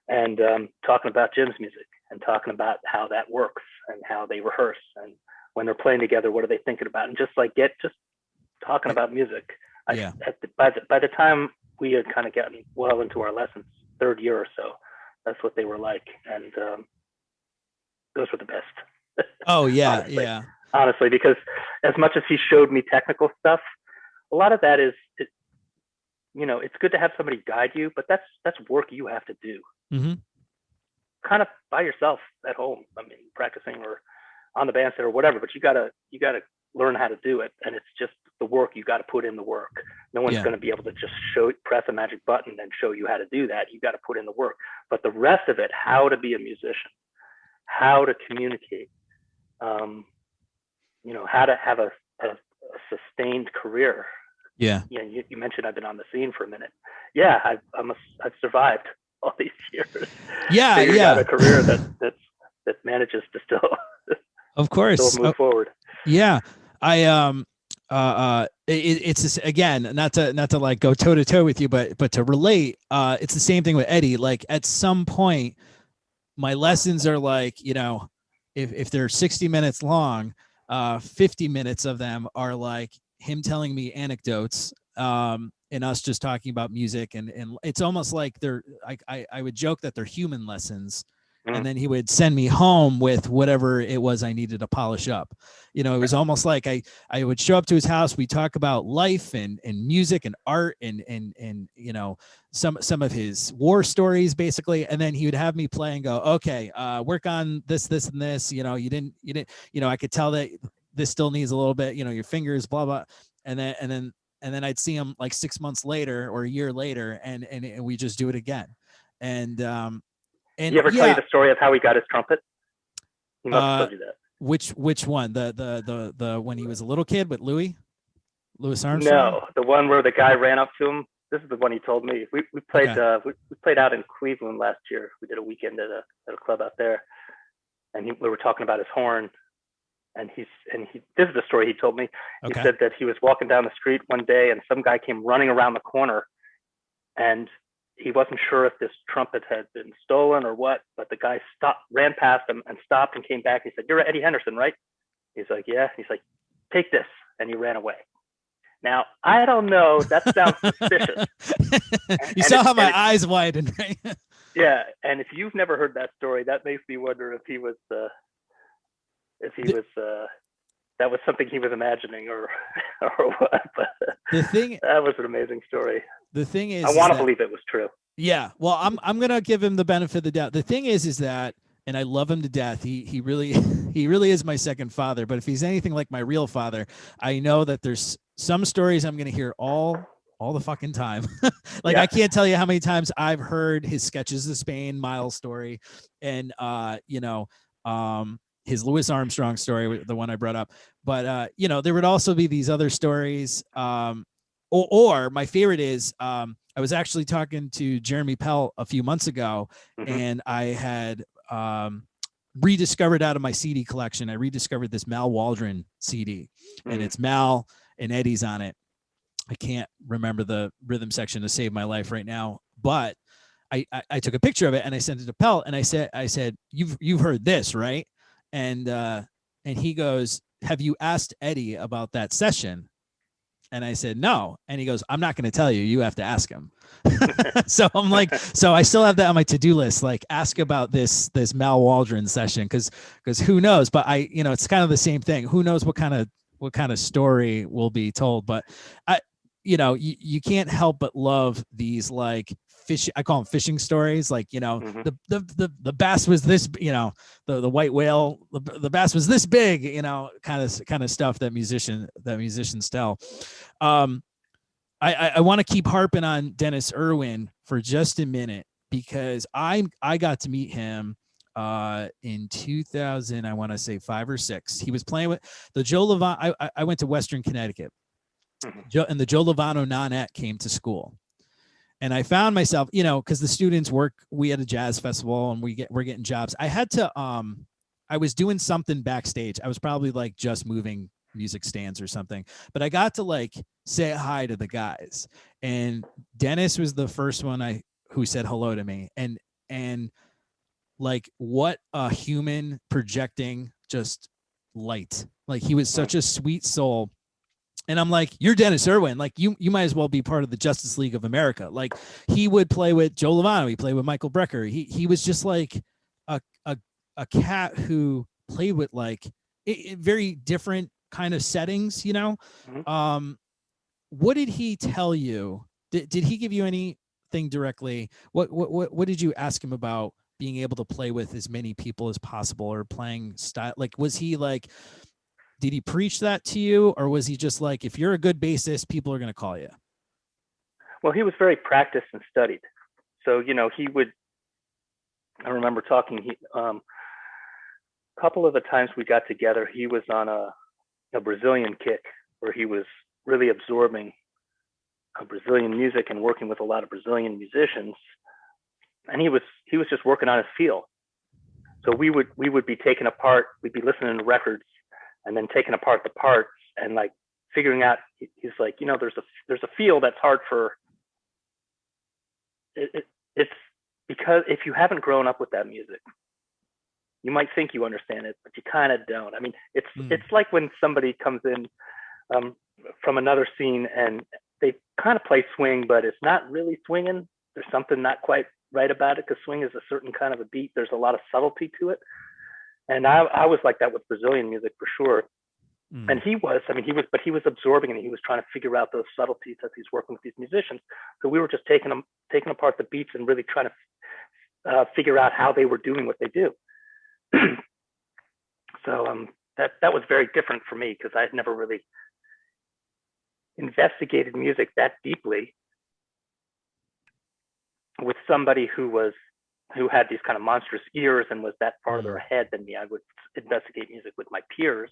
And talking about Jim's music and talking about how that works and how they rehearse and when they're playing together, what are they thinking about? And just talking about music. Yeah. By the time we had kind of gotten well into our lessons, third year or so, that's what they were like, and those were the best. Oh yeah, honestly. yeah. Honestly, because as much as he showed me technical stuff, a lot of that is, you know, it's good to have somebody guide you, but that's work you have to do, kind of by yourself at home. I mean, practicing or on the bandstand or whatever, but you gotta learn how to do it, and it's just the work. You got to put in the work. No one's going to be able to just press a magic button and show you how to do that. You got to put in the work. But the rest of it, how to be a musician, how to communicate, you know, how to have a sustained career. Yeah. Yeah. You mentioned I've been on the scene for a minute. Yeah, I've survived all these years. Yeah, figured out a career that manages to still, of course, still move forward. Yeah, it's this, again, not to like go toe to toe with you, but to relate. It's the same thing with Eddie. Like at some point, my lessons are like, you know, if they're 60 minutes long, 50 minutes of them are like him telling me anecdotes, and us just talking about music, and it's almost like I would joke that they're human lessons. And then he would send me home with whatever it was I needed to polish up. You know, it was almost like I would show up to his house. We talk about life and music and art and you know, some of his war stories basically. And then he would have me play and go, okay, work on this, and this, you know, you didn't, you know, I could tell that this still needs a little bit, you know, your fingers, blah, blah. And then I'd see him like 6 months later or a year later, and we just do it again. And did he ever tell you the story of how he got his trumpet? He must have told you that. Which one? The when he was a little kid with Louis Armstrong? No, the one where the guy ran up to him. This is the one he told me. We played we played out in Cleveland last year. We did a weekend at a club out there, and we were talking about his horn. And this is the story he told me. He said that he was walking down the street one day, and some guy came running around the corner, and he wasn't sure if this trumpet had been stolen or what, but the guy ran past him and stopped and came back. He said, "You're Eddie Henderson, right?" He's like, "Yeah." He's like, "Take this." And he ran away. Now, I don't know. That sounds suspicious. You saw how my eyes widened, right? Yeah. And if you've never heard that story, that makes me wonder if he was, that was something he was imagining or what. But that was an amazing story. The thing is, I want to believe it was true. Yeah. Well, I'm going to give him the benefit of the doubt. The thing is that, and I love him to death. He really is my second father. But if he's anything like my real father, I know that there's some stories I'm going to hear all the fucking time. I can't tell you how many times I've heard his Sketches of Spain, Miles story, and you know, his Louis Armstrong story, the one I brought up. But you know, there would also be these other stories. Or my favorite is, I was actually talking to Jeremy Pell a few months ago, and I had rediscovered out of my CD collection. I rediscovered this Mal Waldron CD, and it's Mal and Eddie's on it. I can't remember the rhythm section to save my life right now, but I took a picture of it and I sent it to Pelt, and I said, you've heard this, right? And he goes, have you asked Eddie about that session? And I said, no. And he goes, I'm not going to tell you. You have to ask him. So I'm like, so I still have that on my to-do list. Like, ask about this Mal Waldron session, because who knows? But it's kind of the same thing. Who knows what kind of story will be told? But you can't help but love these, like, fish. I call them fishing stories. Like, the bass was this, the white whale, the bass was this big, kind of stuff that musicians tell. I want to keep harping on Dennis Irwin for just a minute, because I got to meet him in 2000, I want to say 5 or 6. He was playing with the Joe Lovano. I went to Western Connecticut, and the Joe Lovano Nonette came to school. And I found myself, because the students work, we had a jazz festival and we're getting jobs. I had to, I was doing something backstage. I was probably like just moving music stands or something, but I got to like say hi to the guys, and Dennis was the first one who said hello to me. And like, what a human projecting just light. Like, he was such a sweet soul. And I'm like, you're Dennis Irwin. Like, you might as well be part of the Justice League of America. Like, he would play with Joe Lovano. He played with Michael Brecker. He was just like a cat who played with like very different kind of settings, What did he tell you? Did he give you anything directly? What did you ask him about being able to play with as many people as possible, or playing style? Like, was he like, did he preach that to you, or was he just like, if you're a good bassist, people are going to call you? Well, he was very practiced and studied. So, he would, I remember talking, a couple of the times we got together, he was on a Brazilian kick where he was really absorbing Brazilian music and working with a lot of Brazilian musicians. And he was just working on his feel. So we would be taking apart, we'd be listening to records and then taking apart the parts and like figuring out, he's like, there's a feel that's hard for it's because if you haven't grown up with that music, you might think you understand it, but you kind of don't. I mean, it's like when somebody comes in from another scene and they kind of play swing, but it's not really swinging. There's something not quite right about it, because swing is a certain kind of a beat. There's a lot of subtlety to it. And I was like that with Brazilian music for sure. And he was absorbing it, and he was trying to figure out those subtleties as he's working with these musicians. So we were just taking apart the beats and really trying to figure out how they were doing what they do. So that was very different for me, because I had never really investigated music that deeply with somebody who had these kind of monstrous ears and was that farther ahead than me. I would investigate music with my peers,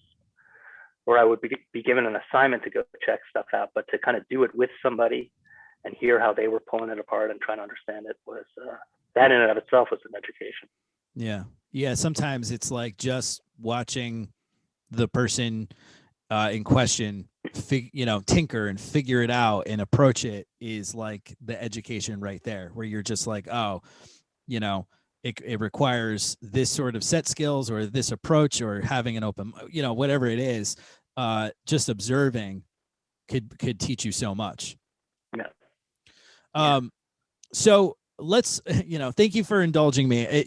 or I would be given an assignment to go check stuff out, but to kind of do it with somebody and hear how they were pulling it apart and trying to understand it was that in and of itself was an education. Yeah. Sometimes it's like just watching the person in question, tinker and figure it out and approach it is like the education right there, where you're just like, oh, it requires this sort of set skills or this approach or having an open, whatever it is, just observing could teach you so much. Yeah. So let's, thank you for indulging me.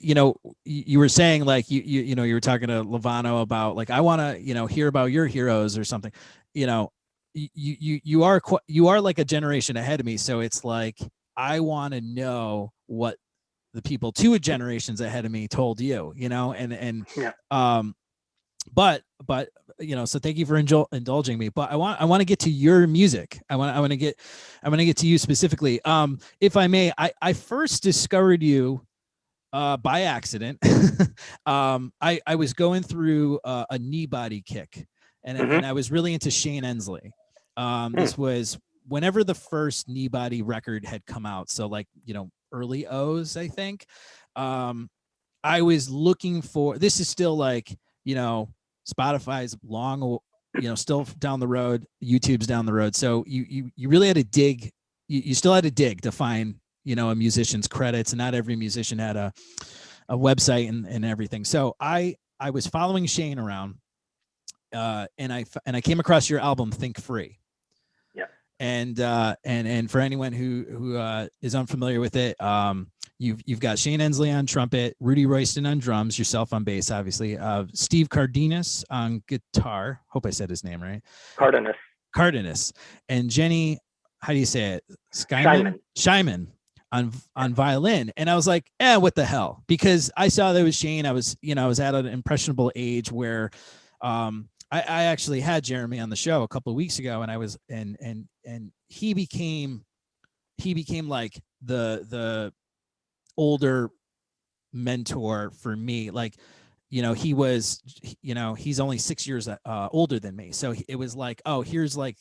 You were saying like, you were talking to Lovano about like, I want to, hear about your heroes or something, you are like a generation ahead of me. So it's like, I want to know what the people 2 generations ahead of me told you, but so thank you for indulging me, but I want to get to your music. I want to get to you specifically. If I may, I first discovered you by accident. I was going through a knee body kick, and I was really into Shane Ensley. This was whenever the first knee body record had come out. So like, early O's, I think. I was looking for, this is still like, Spotify's long, still down the road, YouTube's down the road. So you really had to dig, you still had to dig to find, a musician's credits, and not every musician had a website and everything. So I was following Shane around, and I came across your album Think Free. Yeah. And for anyone who is unfamiliar with it, you've got Shane Ensley on trumpet, Rudy Royston on drums, yourself on bass, obviously, Steve Cardenas on guitar. Hope I said his name right. Cardenas, and Jenny, how do you say it? Shyman on violin. And I was like, what the hell? Because I saw that was Shane. I was at an impressionable age where, I actually had Jeremy on the show a couple of weeks ago, and I was, and he became like the older mentor for me. Like, he was, he's only 6 years older than me. So it was like, oh, here's like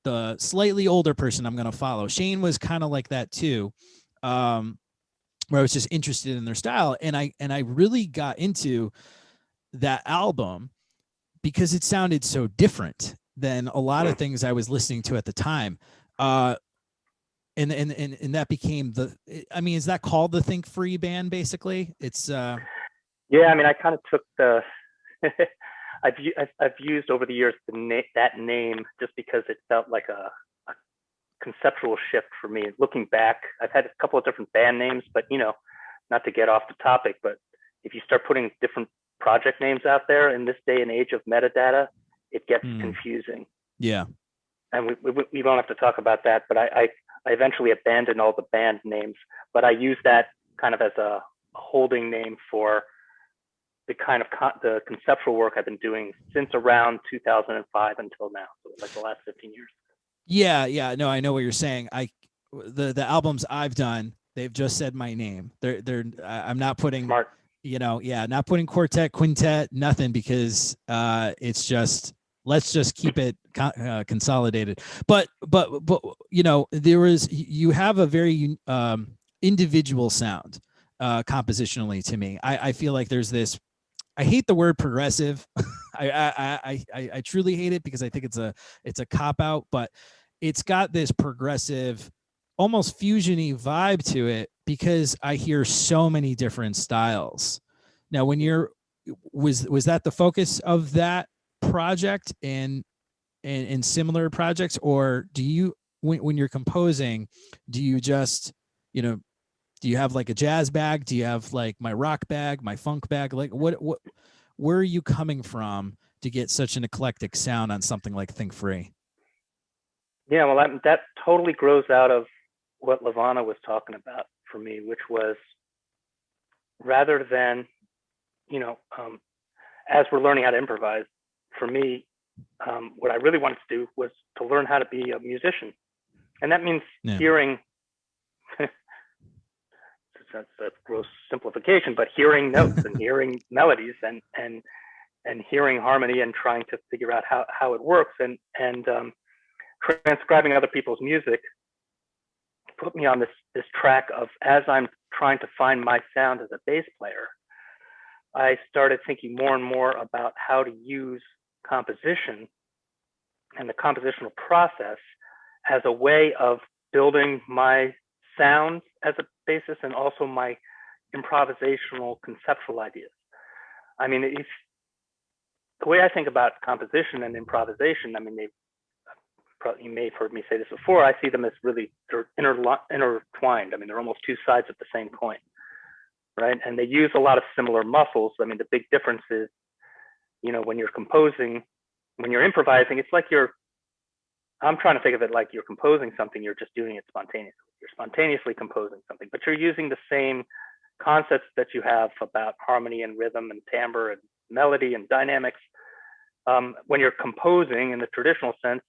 the slightly older person I'm going to follow. Shane was kind of like that too. Where I was just interested in their style. And I really got into that album because it sounded so different than a lot of things I was listening to at the time. And that became is that called the Think Free band? Basically, it's yeah. I mean, I kind of took the I've used over the years that name just because it felt like a conceptual shift for me. Looking back, I've had a couple of different band names, but not to get off the topic, but if you start putting different project names out there in this day and age of metadata, it gets confusing. Yeah. And we don't have to talk about that, but I eventually abandoned all the band names, but I use that kind of as a holding name for the kind of the conceptual work I've been doing since around 2005 until now, so like the last 15 years. Yeah. No, I know what you're saying. The albums I've done, they've just said my name. I'm not putting Smart. Not putting quartet, quintet, nothing, because it's just, let's just keep it consolidated. But you have a very individual sound compositionally to me. I feel like there's this, I hate the word progressive. I truly hate it because I think it's a cop out, but it's got this progressive, almost fusiony vibe to it, because I hear so many different styles. Now, was that the focus of that project and similar projects, or do you, when you're composing, do you just, do you have like a jazz bag? Do you have like my rock bag, my funk bag? Like where are you coming from to get such an eclectic sound on something like Think Free? Yeah, well, that totally grows out of what Lavana was talking about for me, which was, rather than, as we're learning how to improvise, for me, what I really wanted to do was to learn how to be a musician. And that means hearing, that's a gross simplification, but hearing notes and hearing melodies and hearing harmony and trying to figure out how it works, and transcribing other people's music put me on this track of, as I'm trying to find my sound as a bass player, I started thinking more and more about how to use composition and the compositional process as a way of building my sound as a bassist, and also my improvisational conceptual ideas. I mean, the way I think about composition and improvisation, I mean, you may have heard me say this before, I see them as really, they're intertwined. I mean, they're almost two sides of the same coin, right? And they use a lot of similar muscles. I mean, the big difference is, when you're composing, when you're improvising, it's like I'm trying to think of it like you're composing something, you're just doing it spontaneously. You're spontaneously composing something, but you're using the same concepts that you have about harmony and rhythm and timbre and melody and dynamics. When you're composing in the traditional sense,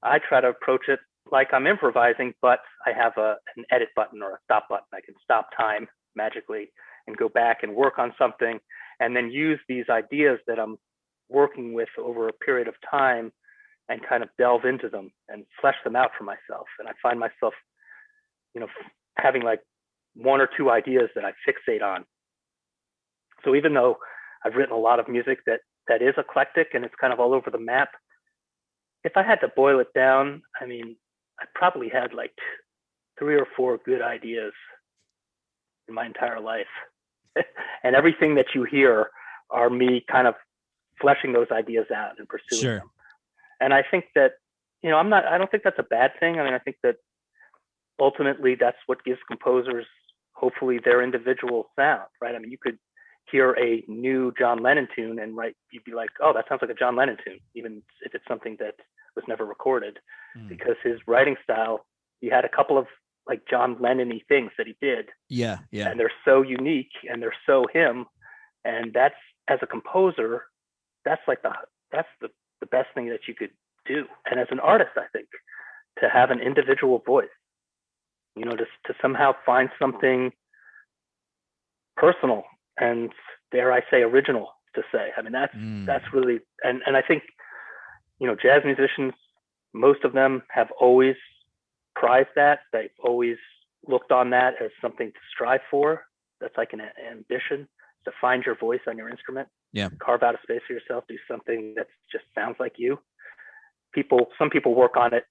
I try to approach it like I'm improvising, but I have an edit button or a stop button. I can stop time magically and go back and work on something, and then use these ideas that I'm working with over a period of time and kind of delve into them and flesh them out for myself. And I find myself, having like one or two ideas that I fixate on. So even though I've written a lot of music that is eclectic and it's kind of all over the map, if I had to boil it down, I mean, I probably had like 3 or 4 good ideas in my entire life. And everything that you hear are me kind of fleshing those ideas out and pursuing them. And I think that, I don't think that's a bad thing. I mean, I think that ultimately that's what gives composers, hopefully, their individual sound, right? I mean, you could hear a new John Lennon tune and you'd be like, oh, that sounds like a John Lennon tune, even if it's something that was never recorded, because his writing style, he had a couple of like John Lennon-y things that he did. Yeah. And they're so unique and they're so him. And that's, as a composer, that's the best thing that you could do. And as an artist, I think, to have an individual voice, just to somehow find something personal and, dare I say, original to say. I mean, that's really, and I think, jazz musicians, most of them have always prized that. They've always looked on that as something to strive for. That's like an ambition, to find your voice on your instrument. Yeah. Carve out a space for yourself, do something that just sounds like you. Some people work on it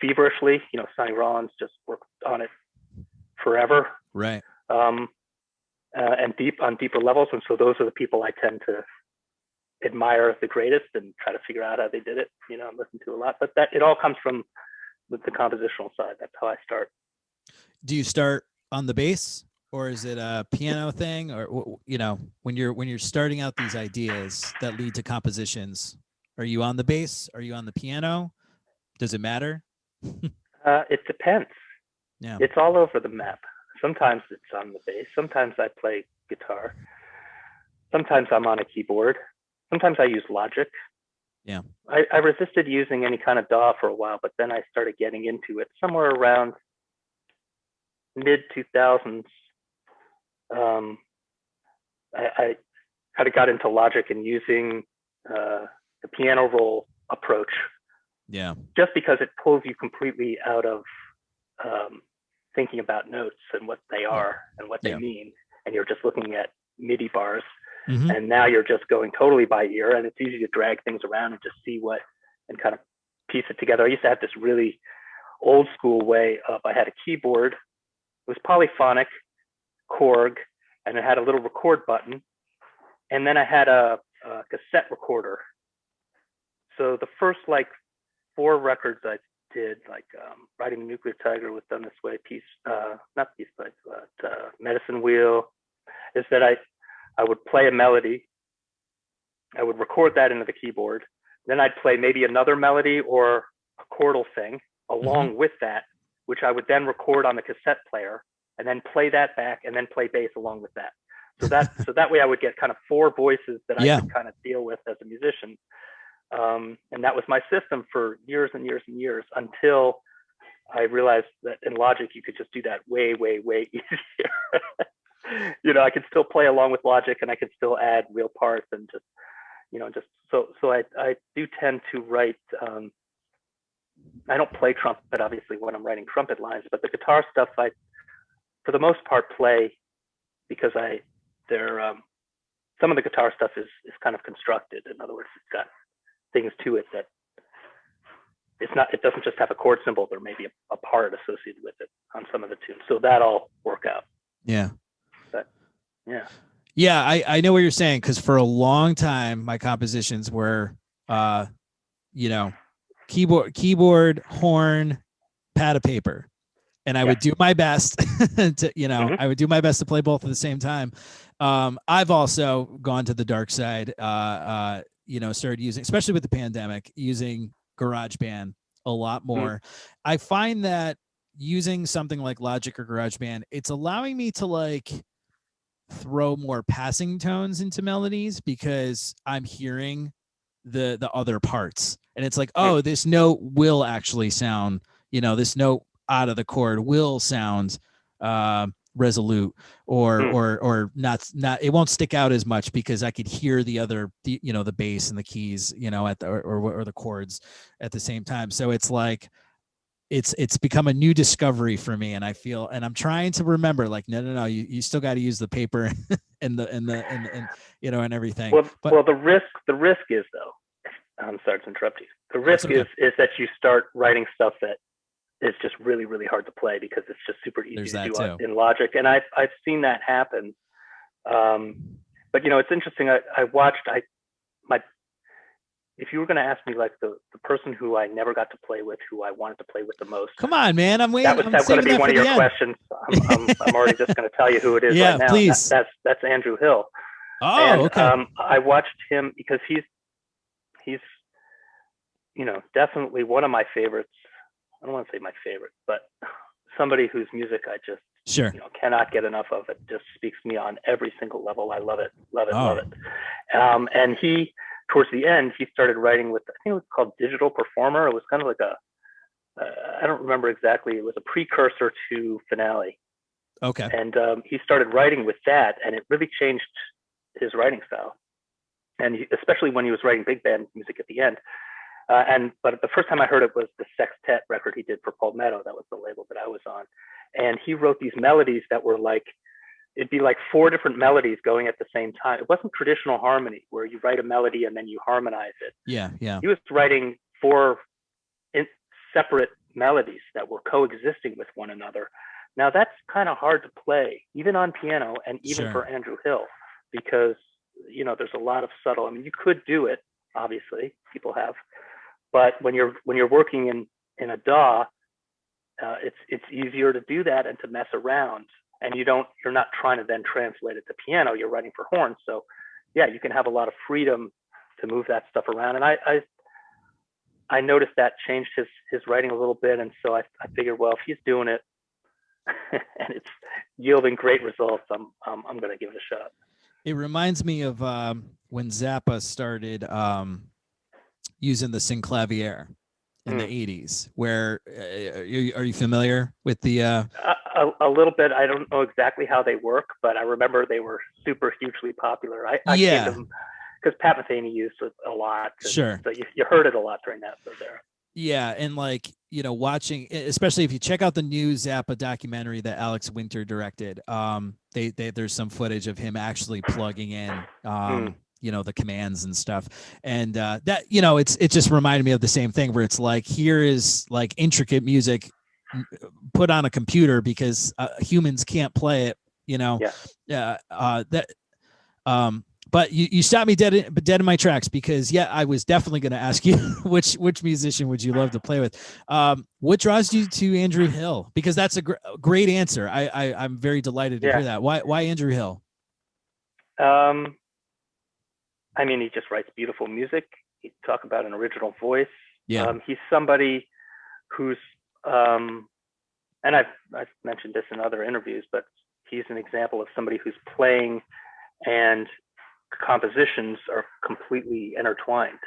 feverishly. Sonny Rollins just worked on it forever. Right. And on deeper levels. And so those are the people I tend to admire the greatest and try to figure out how they did it, and listen to a lot. But it all comes from the compositional side. That's how I start. Do you start on the bass, or is it a piano thing? Or, when you're starting out these ideas that lead to compositions, are you on the bass? Are you on the piano? Does it matter? It depends. Yeah. It's all over the map. Sometimes it's on the bass. Sometimes I play guitar. Sometimes I'm on a keyboard. Sometimes I use Logic. Yeah. I resisted using any kind of DAW for a while, but then I started getting into it somewhere around mid 2000s. I kind of got into Logic and using the piano roll approach. Yeah. Just because it pulls you completely out of thinking about notes and what they are and what they mean, and you're just looking at MIDI bars. Mm-hmm. And now you're just going totally by ear, and it's easy to drag things around and just see and kind of piece it together. I used to have this really old school way of, I had a keyboard, it was polyphonic, Korg, and it had a little record button. And then I had a cassette recorder. So the first 4 records I did, Riding the Nuclear Tiger was done this way, Medicine Wheel, is that I would play a melody, I would record that into the keyboard, then I'd play maybe another melody or a chordal thing along with that, which I would then record on the cassette player and then play that back and then play bass along with that. So that way I would get kind of 4 voices that I could kind of deal with as a musician. And that was my system for years and years and years, until I realized that in Logic you could just do that way, way, way easier. I could still play along with Logic, and I could still add real parts, and so I do tend to write. I don't play trumpet, obviously, when I'm writing trumpet lines, but the guitar stuff I, for the most part, play because some of the guitar stuff is kind of constructed. In other words, it's got things to it that it doesn't just have a chord symbol. There may be a part associated with it on some of the tunes. So that all work out. Yeah. But yeah. Yeah, I know what you're saying, because for a long time my compositions were keyboard, horn, pad of paper. And I would do my best to, I would do my best to play both at the same time. I've also gone to the dark side, started using, especially with the pandemic, using GarageBand a lot more. I find that using something like Logic or GarageBand, it's allowing me to throw more passing tones into melodies, because I'm hearing the other parts. And it's like, oh, this note will actually sound, this note out of the chord will sound resolute, or not, it won't stick out as much because I could hear the other, the bass and the keys, at the, or the chords at the same time. So it's like, it's become a new discovery for me. And I feel, and I'm trying to remember, no, you still got to use the paper and you know, and everything. Well, But well, the risk is though. I'm sorry to interrupt you. The risk okay. is that you start writing stuff that is just really really hard to play because it's just super easy There's to that do too. in Logic, and I've seen that happen. But you know, it's interesting. I watched my if you were going to ask me like the person who I never got to play with, who I wanted to play with the most, Come on, man. I'm waiting. I'm that's going to saving be that one for of the your end. questions. I'm already just going to tell you who it is Yeah, right now. please. And that's Andrew Hill. Oh, And okay. I watched him because he's you know definitely one of my favorites. I don't want to say my favorite, but somebody whose music I just Sure. you know cannot get enough of. It just speaks to me on every single level. I love it, love it, Oh. love it. And he towards the end he started writing with, I think it was called Digital Performer. It was kind of like I don't remember exactly. It was a precursor to Finale. Okay. And he started writing with that, and it really changed his writing style. And especially when he was writing big band music at the end. But the first time I heard it was the Sextet record he did for Palmetto. That was the label that I was on. And he wrote these melodies that were like, it'd be like 4 different melodies going at the same time. It wasn't traditional harmony where you write a melody and then you harmonize it. Yeah. Yeah. He was writing 4 separate melodies that were coexisting with one another. Now that's kind of hard to play, even on piano and even Sure. for Andrew Hill, because you know there's a lot of subtle. I mean, you could do it, obviously, people have, but when you're working in a DAW, it's easier to do that and to mess around, and you're not trying to then translate it to piano. You're writing for horns, so yeah, you can have a lot of freedom to move that stuff around. And I noticed that changed his writing a little bit, and so I figured, well, if he's doing it and it's yielding great results, I'm going to give it a shot. It reminds me of when Zappa started using the synclavier in the 80s, where are you familiar with the a little bit. I don't know exactly how they work, but I remember they were super hugely popular. I came to them because Pat Metheny used it a lot. Sure. So you heard it a lot during that. So there. Yeah, and like, you know, watching, especially if you check out the new Zappa documentary that Alex Winter directed, there's some footage of him actually plugging in, you know, the commands and stuff, and that, you know, it just reminded me of the same thing where it's like, here is like intricate music put on a computer because humans can't play it, you know. But you stopped me dead in my tracks, because I was definitely going to ask you which musician would you love to play with. What draws you to Andrew Hill? Because that's a great answer. I'm very delighted to hear that. Why Andrew Hill? I mean, he just writes beautiful music. He talk about an original voice. Yeah. He's somebody who's and I've mentioned this in other interviews, but he's an example of somebody who's playing and compositions are completely intertwined.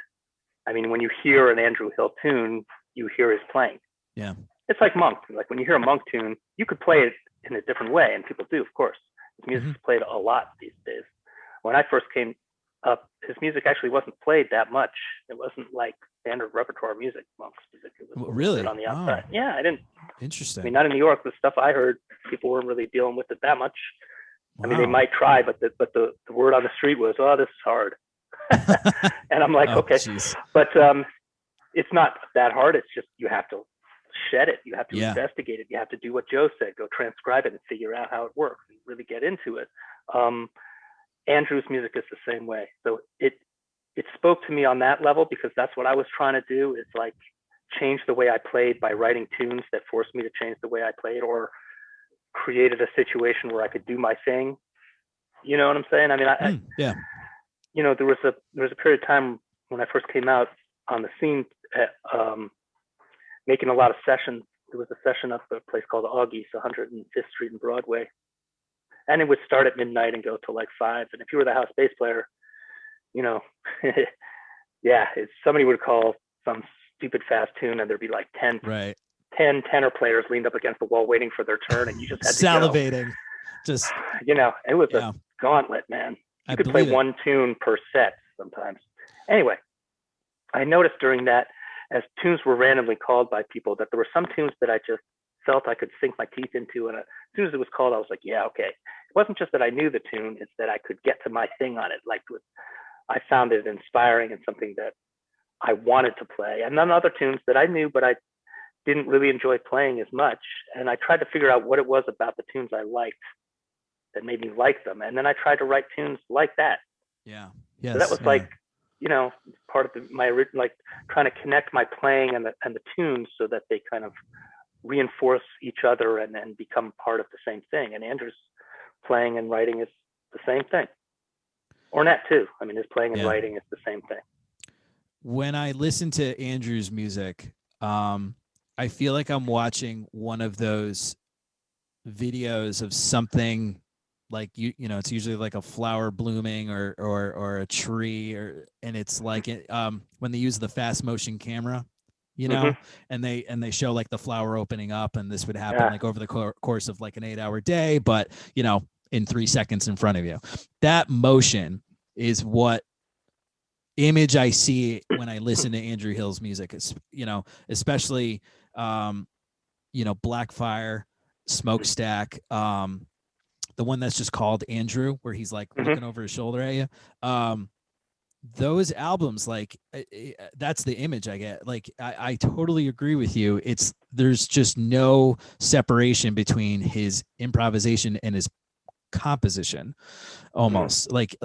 I mean, when you hear an Andrew Hill tune, you hear his playing. Yeah. It's like Monk. Like when you hear a Monk tune, you could play it in a different way, and people do, of course. His music's played a lot these days. When I first came up, his music actually wasn't played that much. It wasn't like standard repertoire music, Monk's music. It was really on the outside. Oh. Yeah, I didn't. Interesting. I mean, not in New York. The stuff I heard, people weren't really dealing with it that much. Wow. I mean, they might try, but the word on the street was, "Oh, this is hard," and I'm like, okay, geez. But it's not that hard. It's just you have to shed it. You have to investigate it. You have to do what Joe said. Go transcribe it and figure out how it works and really get into it. Andrew's music is the same way. So it spoke to me on that level because that's what I was trying to do. Is like change the way I played by writing tunes that forced me to change the way I played, or created a situation where I could do my thing. You know what I'm saying? I mean, you know, there was a period of time when I first came out on the scene, making a lot of sessions. There was a session up at a place called Augie's, 105th Street and Broadway, and it would start at midnight and go till like 5. And if you were the house bass player, you know, somebody would call some stupid fast tune, and there'd be like 10 tenor players leaned up against the wall waiting for their turn, and you just had to salivating. Just, you know, it was a gauntlet, man. You could play one tune per set sometimes. Anyway, I noticed during that, as tunes were randomly called by people, that there were some tunes that I just felt I could sink my teeth into, and as soon as it was called, I was like, yeah, okay. wasn't just that I knew the tune, it's that I could get to my thing on it. Like I found it inspiring and something that I wanted to play. And then other tunes that I knew, but I didn't really enjoy playing as much. And I tried to figure out what it was about the tunes I liked that made me like them. And then I tried to write tunes like that. Yeah. Yes. So that was like, part of my original, like trying to connect my playing and the tunes so that they kind of reinforce each other and then become part of the same thing. And Andrew's playing and writing is the same thing. Ornette too. I mean, his playing and writing is the same thing. When I listen to Andrew's music, I feel like I'm watching one of those videos of something like it's usually like a flower blooming or a tree, and it's like when they use the fast motion camera, and they show like the flower opening up, and this would happen like over the course of like an 8-hour day, but in 3 seconds in front of you. That motion is what image I see when I listen to Andrew Hill's music. It's, especially, Blackfire, Smokestack, the one that's just called Andrew, where he's like looking over his shoulder at you. Those albums, like, that's the image I get. Like, I totally agree with you. There's just no separation between his improvisation and his composition, almost like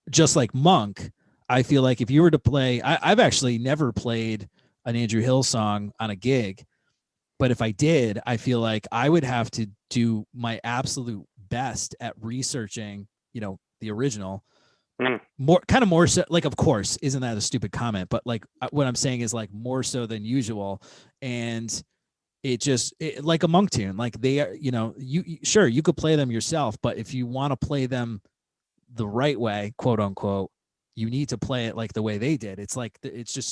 just like Monk. I feel like if you were to play, I've actually never played an Andrew Hill song on a gig, but if I did, I feel like I would have to do my absolute best at researching, the original, more so. Like, of course, isn't that a stupid comment? But like, what I'm saying is like more so than usual, and like a Monk tune, like they are, sure you could play them yourself, but if you want to play them the right way, quote unquote, you need to play it like the way they did. It's like, it's like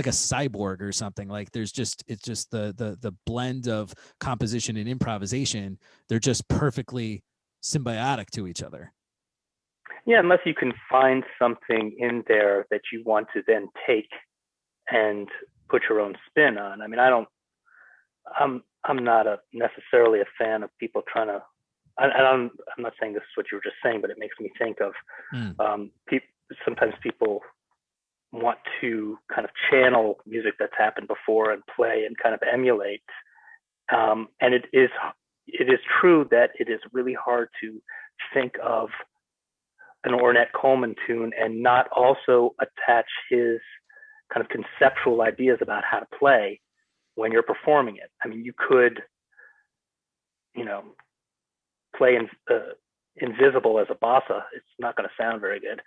a cyborg or something. Like it's just the blend of composition and improvisation. They're just perfectly symbiotic to each other. Yeah, unless you can find something in there that you want to then take and put your own spin on. I mean, I'm not necessarily a fan of people trying to, I'm not saying this is what you were just saying, but it makes me think of sometimes people want to kind of channel music that's happened before and play and kind of emulate. And it is true that it is really hard to think of an Ornette Coleman tune and not also attach his kind of conceptual ideas about how to play when you're performing it. I mean, you could, play Invisible as a bossa. It's not going to sound very good,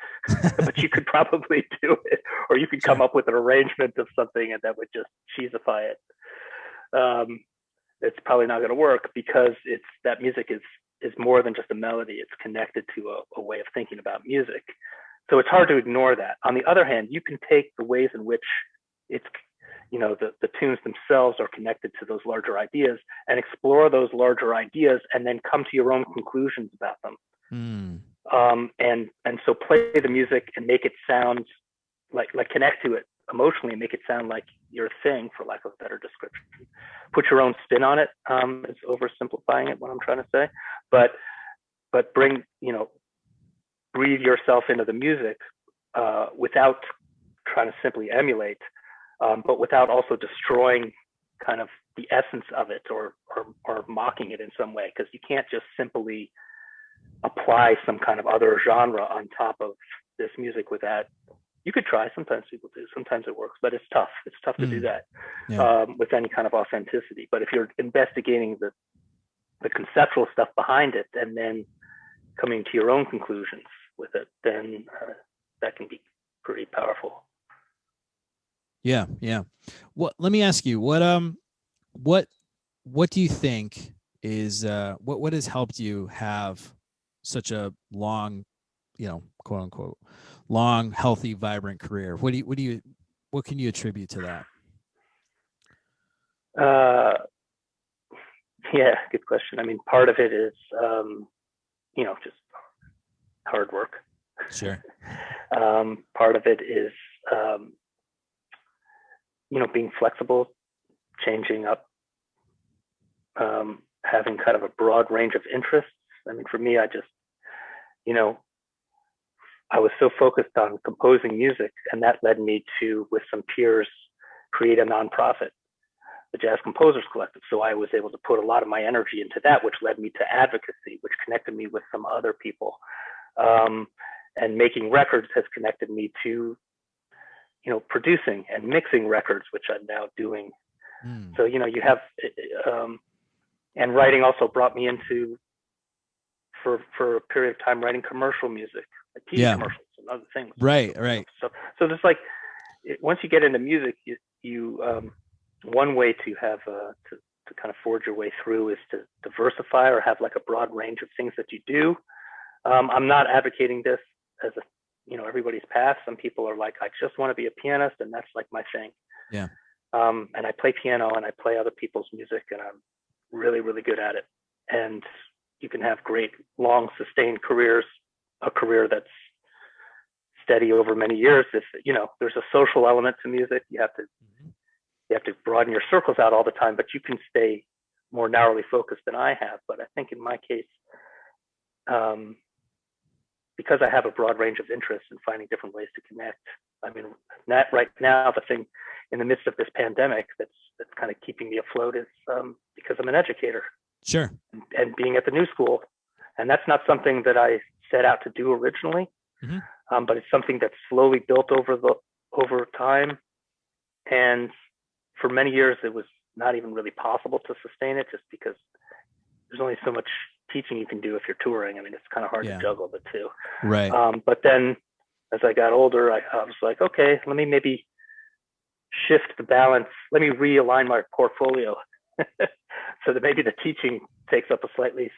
but you could probably do it, or you could come up with an arrangement of something and that would just cheesify it. It's probably not going to work because that music is more than just a melody. It's connected to a way of thinking about music. So it's hard to ignore that. On the other hand, you can take the ways in which it's, the tunes themselves are connected to those larger ideas and explore those larger ideas and then come to your own conclusions about them. And so play the music and make it sound like connect to it emotionally and make it sound like your thing, for lack of a better description. Put your own spin on it. It's oversimplifying it, what I'm trying to say, but bring, breathe yourself into the music without trying to simply emulate, but without also destroying kind of the essence of it or mocking it in some way, because you can't just simply apply some kind of other genre on top of this music with that. You could try, sometimes people do, sometimes it works, but it's tough to do that with any kind of authenticity. But if you're investigating the conceptual stuff behind it and then coming to your own conclusions with it, then that can be pretty powerful. Yeah. Let me ask you, what do you think is what has helped you have such a long, quote unquote, long, healthy, vibrant career? What can you attribute to that? Yeah, good question. I mean, part of it is, just hard work. Sure. Part of it is, being flexible, changing up having kind of a broad range of interests. I mean, for me, I just, you know, I was so focused on composing music, and that led me to, with some peers, create a nonprofit, the Jazz Composers Collective. So I was able to put a lot of my energy into that, which led me to advocacy, which connected me with some other people. And making records has connected me to, you know, producing and mixing records, which I'm now doing. So, you know, you have, and writing also brought me into, for a period of time, writing commercial music, like TV commercials and other things. Right. So there's like, once you get into music, you one way to have to kind of forge your way through is to diversify or have like a broad range of things that you do. I'm not advocating this as a, you know, everybody's path. Some people are like, I just want to be a pianist, and that's like my thing. Yeah. And I play piano and I play other people's music, and I'm really, really good at it. And you can have great, long, sustained careers, a career that's steady over many years. If, you know, there's a social element to music, you have to broaden your circles out all the time, but you can stay more narrowly focused than I have. But I think in my case, because I have a broad range of interests and finding different ways to connect. I mean, right now, the thing in the midst of this pandemic that's kind of keeping me afloat is because I'm an educator. Sure. And being at the new school. And that's not something that I set out to do originally, but it's something that's slowly built over time. And for many years, it was not even really possible to sustain it, just because there's only so much teaching you can do if you're touring. I mean, it's kind of hard to juggle the two. Right. But then as I got older, I was like, okay, let me maybe shift the balance. Let me realign my portfolio so that maybe the teaching takes up a slightly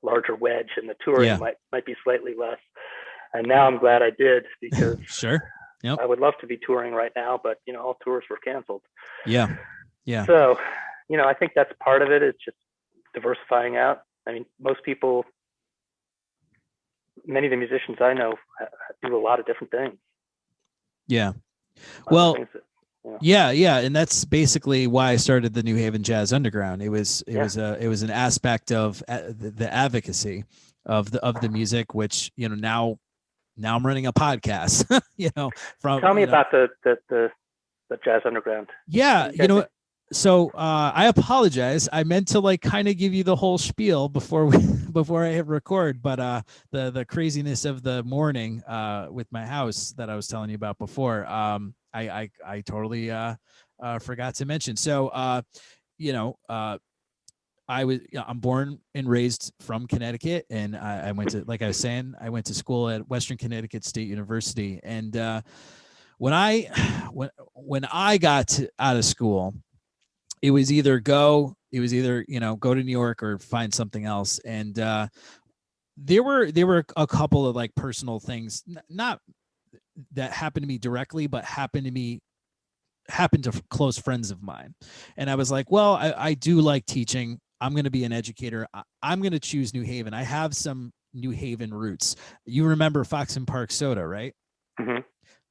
larger wedge and the touring might be slightly less. And now I'm glad I did, because Sure. Yep. I would love to be touring right now, but you know, all tours were canceled. Yeah. So, you know, I think that's part of it, is just diversifying out. I mean, many of the musicians I know do a lot of different things. Yeah. Well, yeah. And that's basically why I started the New Haven Jazz Underground. It was an aspect of the advocacy of the music, which, you know, now I'm running a podcast, you know, tell me about the Jazz Underground. Yeah. You know, so I apologize. I meant to like kind of give you the whole spiel before I hit record, but the craziness of the morning with my house that I was telling you about before, I totally forgot to mention. So you know, I'm born and raised from Connecticut, and I went to, like I was saying, I went to school at Western Connecticut State University, and when I got out of school, it was either you know, go to New York or find something else. And there were a couple of like personal things, not that happened to me directly, but happened to close friends of mine. And I was like, well, I do like teaching. I'm going to be an educator. I'm going to choose New Haven. I have some New Haven roots. You remember Fox and Park Soda, right? Mm-hmm.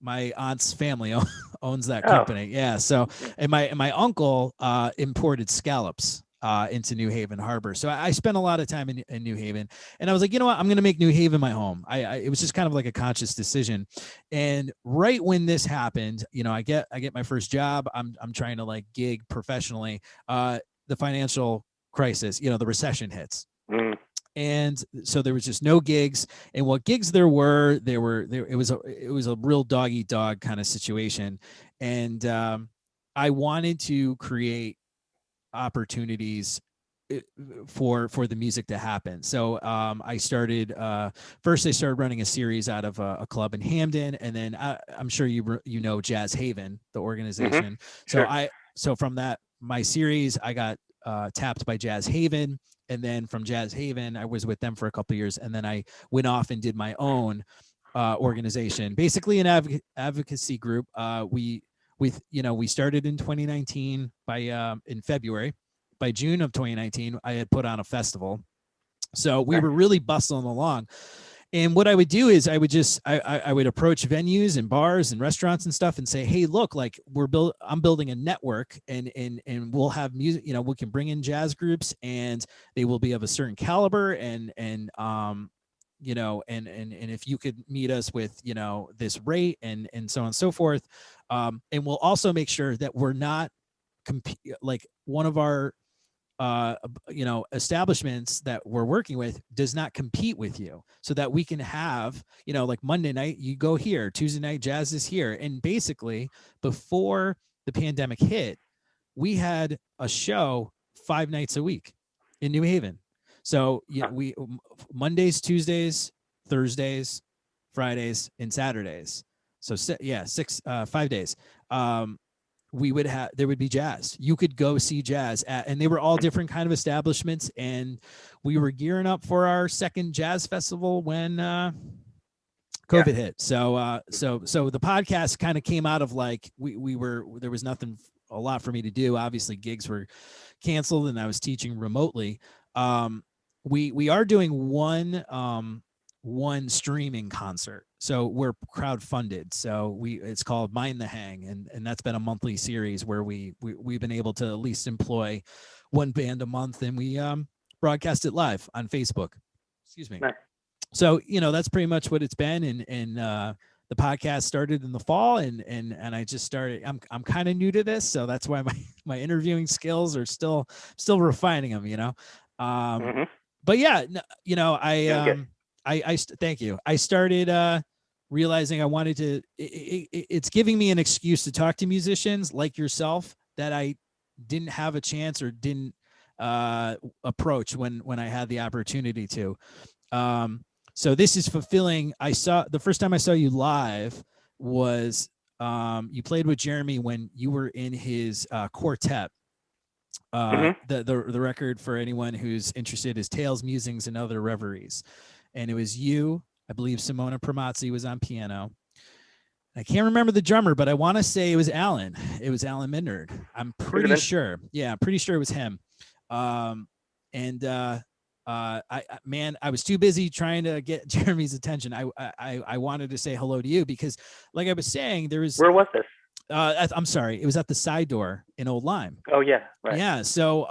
My aunt's family owns that company. Yeah. So, and my uncle imported scallops into New Haven Harbor. So I spent a lot of time in New Haven, and I was like, you know what, I'm going to make New Haven my home. It was just kind of like a conscious decision. And right when this happened, you know, I get my first job. I'm trying to like gig professionally. The financial crisis, you know, the recession hits. And so there was just no gigs, and what gigs there were, it was a real dog eat dog kind of situation. And I wanted to create opportunities for the music to happen. So I started running a series out of a club in Hamden, and then I'm sure you know Jazz Haven, the organization. So from that, my series, I got tapped by Jazz Haven. And then from Jazz Haven, I was with them for a couple of years. And then I went off and did my own organization, basically an advocacy group. We started in 2019 in February. By June of 2019, I had put on a festival. So we were really bustling along. And what I would do is I would approach venues and bars and restaurants and stuff and say, hey, look, like I'm building a network, and we'll have music, we can bring in jazz groups, and they will be of a certain caliber, and if you could meet us with, this rate, and so on and so forth. And we'll also make sure that we're not like one of our establishments that we're working with does not compete with you, so that we can have, like Monday night you go here, Tuesday night jazz is here. And basically, before the pandemic hit, we had a show 5 nights a week in New Haven. So we Mondays, Tuesdays, Thursdays, Fridays, and Saturdays. So 5 days. There would be jazz. You could go see jazz and they were all different kind of establishments. And we were gearing up for our second jazz festival when COVID hit. So the podcast kind of came out of like, there was a lot for me to do. Obviously gigs were canceled and I was teaching remotely. We are doing one streaming concert. So we're crowdfunded. So it's called Mind the Hang. And that's been a monthly series where we've been able to at least employ one band a month, and we broadcast it live on Facebook. Excuse me. Nice. So, that's pretty much what it's been. And the podcast started in the fall, and I just started, I'm kind of new to this. So that's why my interviewing skills are still refining them, but yeah, thank you. I started realizing I wanted to, it's giving me an excuse to talk to musicians like yourself that I didn't have a chance or didn't approach when I had the opportunity to. So this is fulfilling. The first time I saw you live was you played with Jeremy when you were in his quartet. The record, for anyone who's interested, is Tales, Musings, and Other Reveries. And it was you, I believe Simona Primazzi was on piano. I can't remember the drummer, but I want to say it was Alan. It was Alan Mindard. I'm pretty sure. Yeah, pretty sure it was him. I was too busy trying to get Jeremy's attention. I wanted to say hello to you because, like I was saying, there was. Where was this? I'm sorry. It was at the Side Door in Old Lyme. Oh yeah, right. Yeah. So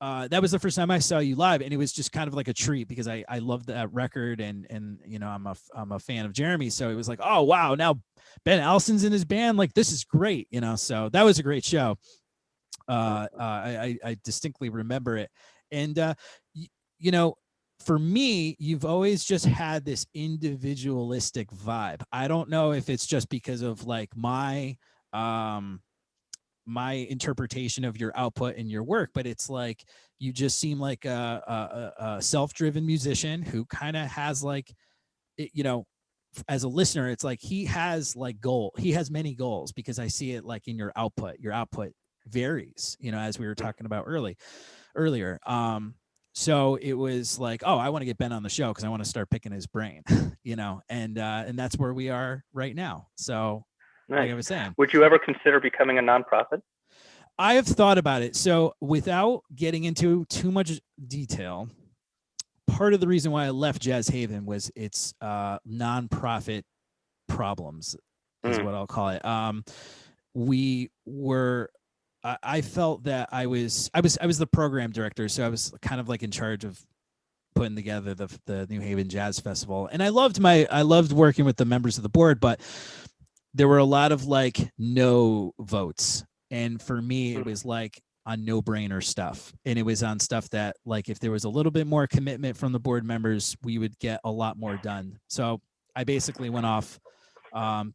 that was the first time I saw you live, and it was just kind of like a treat because I loved that record, and I'm a fan of Jeremy, so it was like, oh wow, now Ben Allison's in his band, like this is great, So that was a great show. I distinctly remember it, and for me, you've always just had this individualistic vibe. I don't know if it's just because of like my interpretation of your output and your work, but it's like you just seem like a self-driven musician who kind of has like, as a listener, it's like he has many goals, because I see it like in your output. Your output varies, as we were talking about earlier. So it was like, oh, I want to get Ben on the show because I want to start picking his brain, and that's where we are right now. So nice. Like I was saying, would you ever consider becoming a nonprofit? I have thought about it. So without getting into too much detail, part of the reason why I left Jazz Haven was its nonprofit problems, is what I'll call it. I felt that I was the program director, so I was kind of like in charge of putting together the New Haven Jazz Festival, and I loved working with the members of the board, but there were a lot of like no votes, and for me it was like on no-brainer stuff, and it was on stuff that, like, if there was a little bit more commitment from the board members, we would get a lot more done. So I basically went off.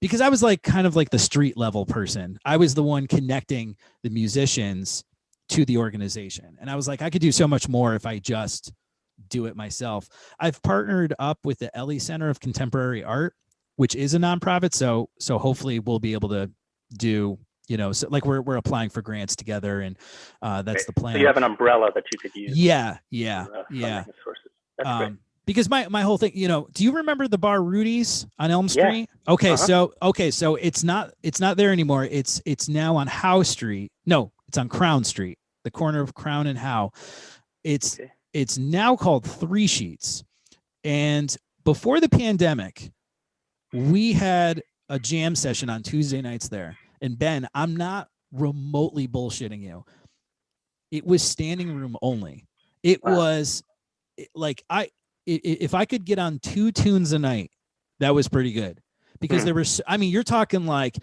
Because I was like kind of like the street level person. I was the one connecting the musicians to the organization. And I was like, I could do so much more if I just do it myself. I've partnered up with the Ellie Center of Contemporary Art, which is a nonprofit. So hopefully we'll be able to do, so like we're applying for grants together, and that's the plan. So you have an umbrella that you could use. Yeah. Sources. That's great. Because my whole thing, do you remember the bar Rudy's on Elm Street? Yeah. Okay, so it's not there anymore. It's now on Howe Street. No, it's on Crown Street, the corner of Crown and Howe. It's now called Three Sheets, before the pandemic, we had a jam session on Tuesday nights there. And Ben, I'm not remotely bullshitting you. It was standing room only. It was like if I could get on 2 tunes a night, that was pretty good, because there was, I mean, you're talking like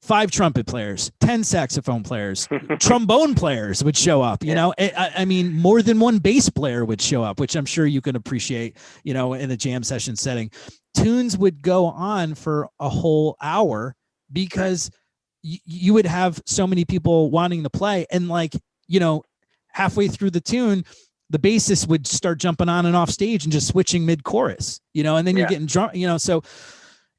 5 trumpet players, 10 saxophone players, trombone players would show up, you know, I mean, more than one bass player would show up, which I'm sure you can appreciate, you know, in a jam session setting. Tunes would go on for a whole hour because you would have so many people wanting to play. And like, you know, halfway through the tune, the bassist would start jumping on and off stage and just switching mid chorus, you know, and then you're getting drunk, you know, so.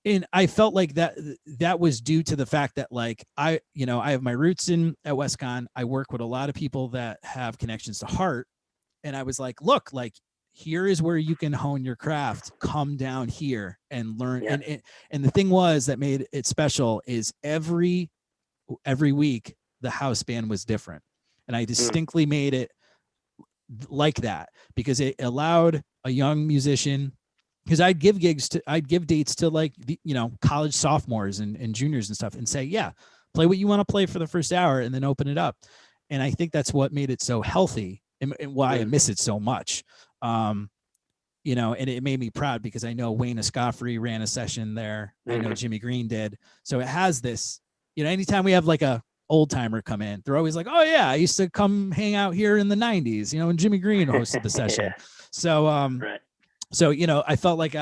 And I felt like that was due to the fact that, like, I have my roots at WestCon. I work with a lot of people that have connections to Heart. And I was like, look, like, here is where you can hone your craft. Come down here and learn. Yeah. And the thing was that made it special is every week the house band was different. And I distinctly made it like that because it allowed a young musician, because I'd give dates to like the, you know, college sophomores and juniors and stuff, and say, yeah, play what you want to play for the first hour and then open it up. And I think that's what made it so healthy and why I miss it so much. You know, and it made me proud because I know Wayne Escoffrey ran a session there. I know Jimmy Green did. So it has this, you know, anytime we have like a old timer come in, they're always like, oh yeah, I used to come hang out here in the 90s, you know, and Jimmy Green hosted the session. So, right. So, you know, I felt like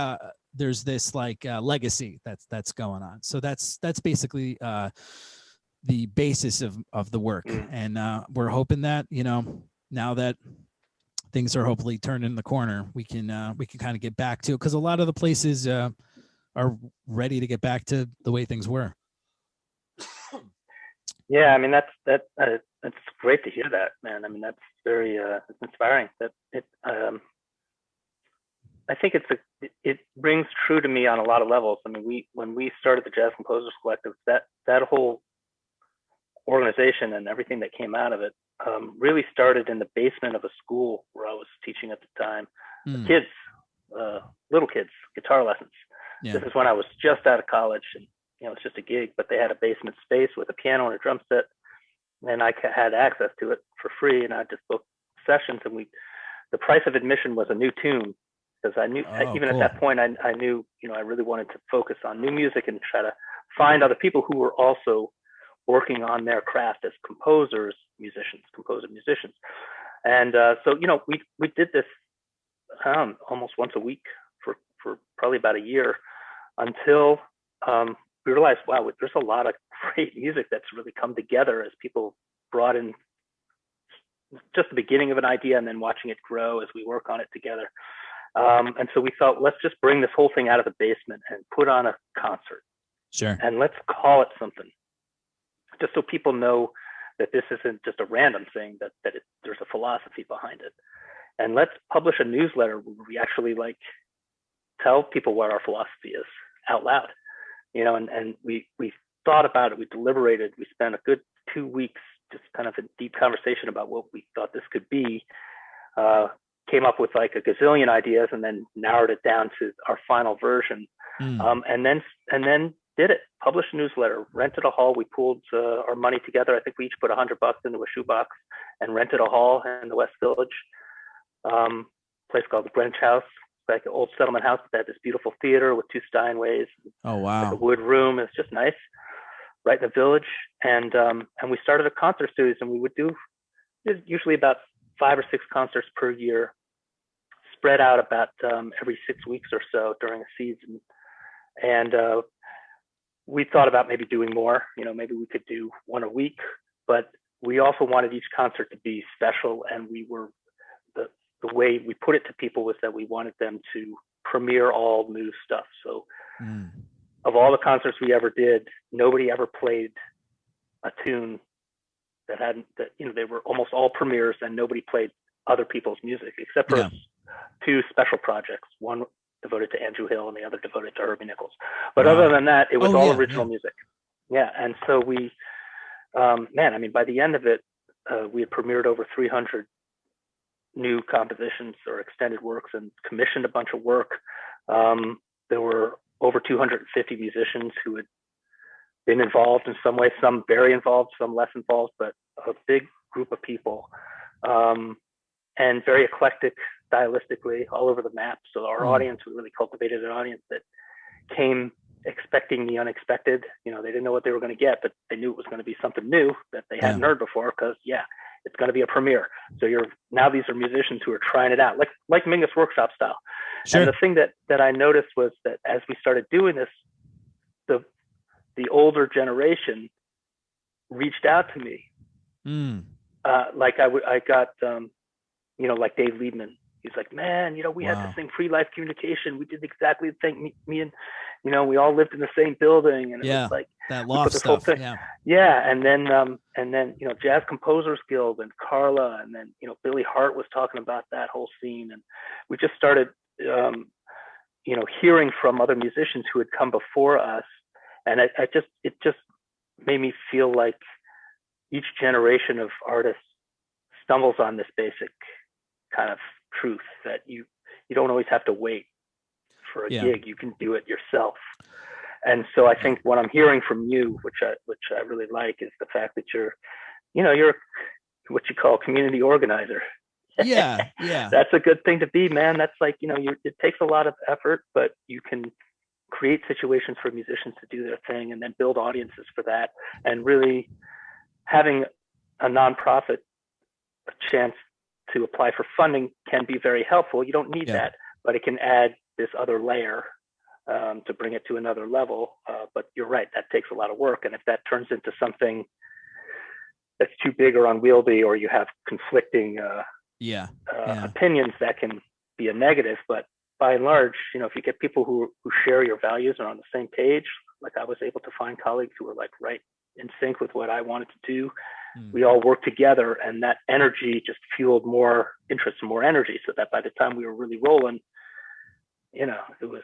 there's this like legacy that's going on. So that's basically the basis of the work. And we're hoping that, you know, now that things are hopefully turning the corner, we can kind of get back to it, because a lot of the places are ready to get back to the way things were. Yeah, I mean that's great to hear that, man. I mean that's very inspiring. I think it rings true to me on a lot of levels. I mean, when we started the Jazz Composers Collective, that whole organization and everything that came out of it really started in the basement of a school where I was teaching at the time. Kids, little kids, guitar lessons. Yeah. This is when I was just out of college, and you know, it's just a gig, but they had a basement space with a piano and a drum set, and I had access to it for free, and I just booked sessions, and the price of admission was a new tune. Because I knew, even at that point, I knew, you know, I really wanted to focus on new music and try to find other people who were also working on their craft as composer musicians. And so, you know, we did this almost once a week for probably about a year, until we realized, wow, there's a lot of great music that's really come together as people brought in just the beginning of an idea and then watching it grow as we work on it together. And so we thought, let's just bring this whole thing out of the basement and put on a concert. Sure. And let's call it something, just so people know that this isn't just a random thing, that there's a philosophy behind it. And let's publish a newsletter where we actually like tell people what our philosophy is out loud, you know, and we thought about it, we deliberated, we spent a good 2 weeks just kind of a deep conversation about what we thought this could be. Came up with like a gazillion ideas and then narrowed it down to our final version. And then did it, published a newsletter, rented a hall. We pooled our money together. I think we each put $100 into a shoebox and rented a hall in the West Village, place called the Greenwich House, like an old settlement house that had this beautiful theater with 2 Steinways. Oh, wow. Like a wood room. It's just nice, right in the village. And we started a concert series, and we would do usually about 5 or 6 concerts per year, spread out about every 6 weeks or so during a season. And we thought about maybe doing more, you know, maybe we could do 1 a week, but we also wanted each concert to be special. And the way we put it to people was that we wanted them to premiere all new stuff. So of all the concerts we ever did, nobody ever played a tune that you know, they were almost all premieres, and nobody played other people's music except for 2 special projects, one devoted to Andrew Hill and the other devoted to Herbie Nichols. But other than that, it was all original music. Yeah. And so we, man, I mean, by the end of it, we had premiered over 300 new compositions or extended works and commissioned a bunch of work There were over 250 musicians who had been involved in some way, some very involved, some less involved, but a big group of people, and very eclectic stylistically, all over the map. So our audience, we really cultivated an audience that came expecting the unexpected. You know, they didn't know what they were going to get, but they knew it was going to be something new that they hadn't heard before, because it's going to be a premiere. So now these are musicians who are trying it out, like Mingus Workshop style. Sure. And the thing that I noticed was that as we started doing this, the older generation reached out to me. Like I got, like Dave Liebman. He's like, man, we had this thing, Free Life Communication. We did exactly the thing. Me and, we all lived in the same building, and it was like that loft stuff. And then Jazz Composers Guild and Carla, and then Billy Hart was talking about that whole scene, and we just started, hearing from other musicians who had come before us, and it just made me feel like each generation of artists stumbles on this basic kind of truth that you don't always have to wait for a gig. You can do it yourself. And so I think what I'm hearing from you, which I really like, is the fact that you're what you call a community organizer. Yeah. That's a good thing to be, man. That's like, it takes a lot of effort, but you can create situations for musicians to do their thing, and then build audiences for that. And really having a nonprofit a chance to apply for funding can be very helpful. You don't need that, but it can add this other layer to bring it to another level. But you're right, that takes a lot of work. And if that turns into something that's too big or unwieldy, or you have conflicting opinions, that can be a negative. But by and large, if you get people who share your values and are on the same page, like I was able to find colleagues who were like right in sync with what I wanted to do. We all worked together, and that energy just fueled more interest and more energy, so that by the time we were really rolling, it was,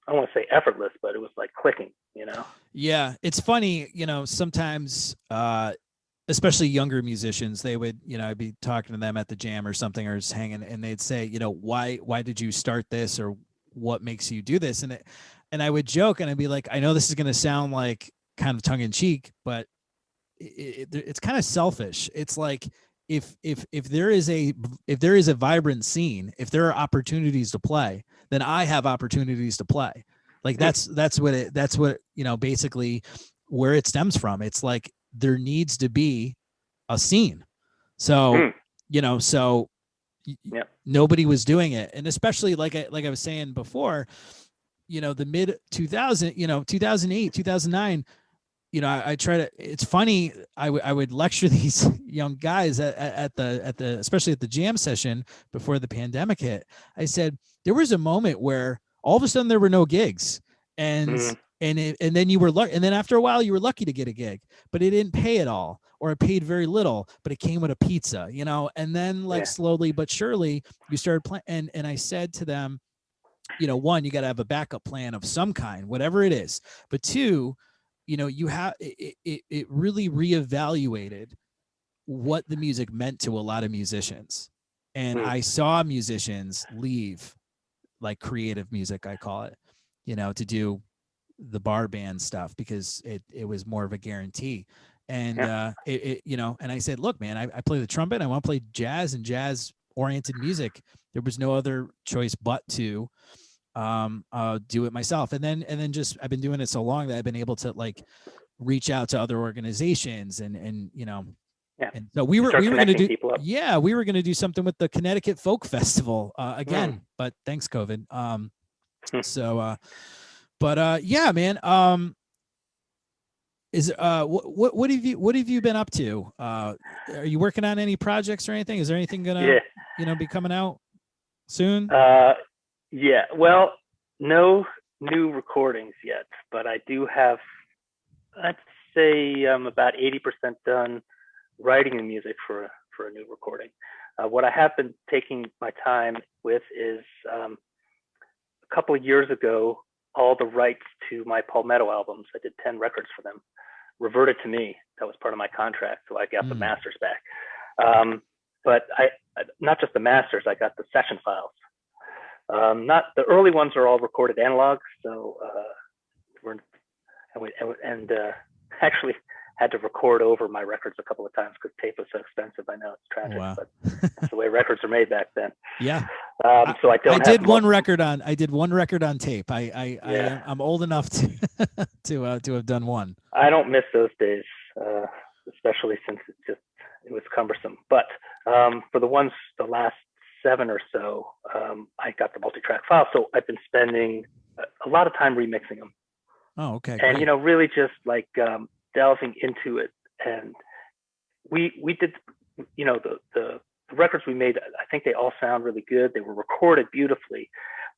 I don't want to say effortless, but it was like clicking, Yeah. It's funny, sometimes, especially younger musicians, they would, I'd be talking to them at the jam or something, or just hanging, and they'd say, why did you start this, or what makes you do this? And I would joke, and I'd be like, I know this is going to sound like kind of tongue in cheek, but it's kind of selfish. It's like, if there is a vibrant scene, if there are opportunities to play, then I have opportunities to play. Like that's what basically where it stems from. It's like there needs to be a scene. So, nobody was doing it. And especially like I was saying before, the mid 2008, 2009, I try to, it's funny. I would lecture these young guys at the, especially at the jam session before the pandemic hit. I said, there was a moment where all of a sudden there were no gigs, and then you were lucky. And then after a while you were lucky to get a gig, but it didn't pay at all, or it paid very little, but it came with a pizza, and then slowly but surely you started playing. And I said to them, one, you got to have a backup plan of some kind, whatever it is. But two, you have it really reevaluated what the music meant to a lot of musicians. And I saw musicians leave, like creative music, I call it, to do the bar band stuff, because it was more of a guarantee. And and I said, look, man, I play the trumpet. I want to play jazz and jazz oriented music. There was no other choice but to do it myself. And then just, I've been doing it so long that I've been able to like reach out to other organizations, and and so we were going to do, we were going to do something with the Connecticut Folk Festival again, but thanks COVID. Yeah, man. Is what have you been up to? Are you working on any projects or anything? Is there anything gonna be coming out soon? Yeah, well, no new recordings yet, but I do have, I'd say I'm about 80% done writing the music for a new recording. What I have been taking my time with is a couple of years ago, all the rights to my Palmetto albums, I did 10 records for them, reverted to me. That was part of my contract, so I got the masters back. But I not just the masters, I got the session files. Not the early ones are all recorded analog, so we're and actually had to record over my records a couple of times because tape was so expensive. I know it's tragic, Wow. but that's the way records are made back then. Yeah. So I don't. I did one record on. I did one record on tape. I'm old enough to to have done one. I don't miss those days, especially since it was cumbersome. But for the last 7 or so, I got the multi-track file, so I've been spending a lot of time remixing them. Oh, okay. And great. really just like delving into it. And we did, the records we made, I think they all sound really good. They were recorded beautifully,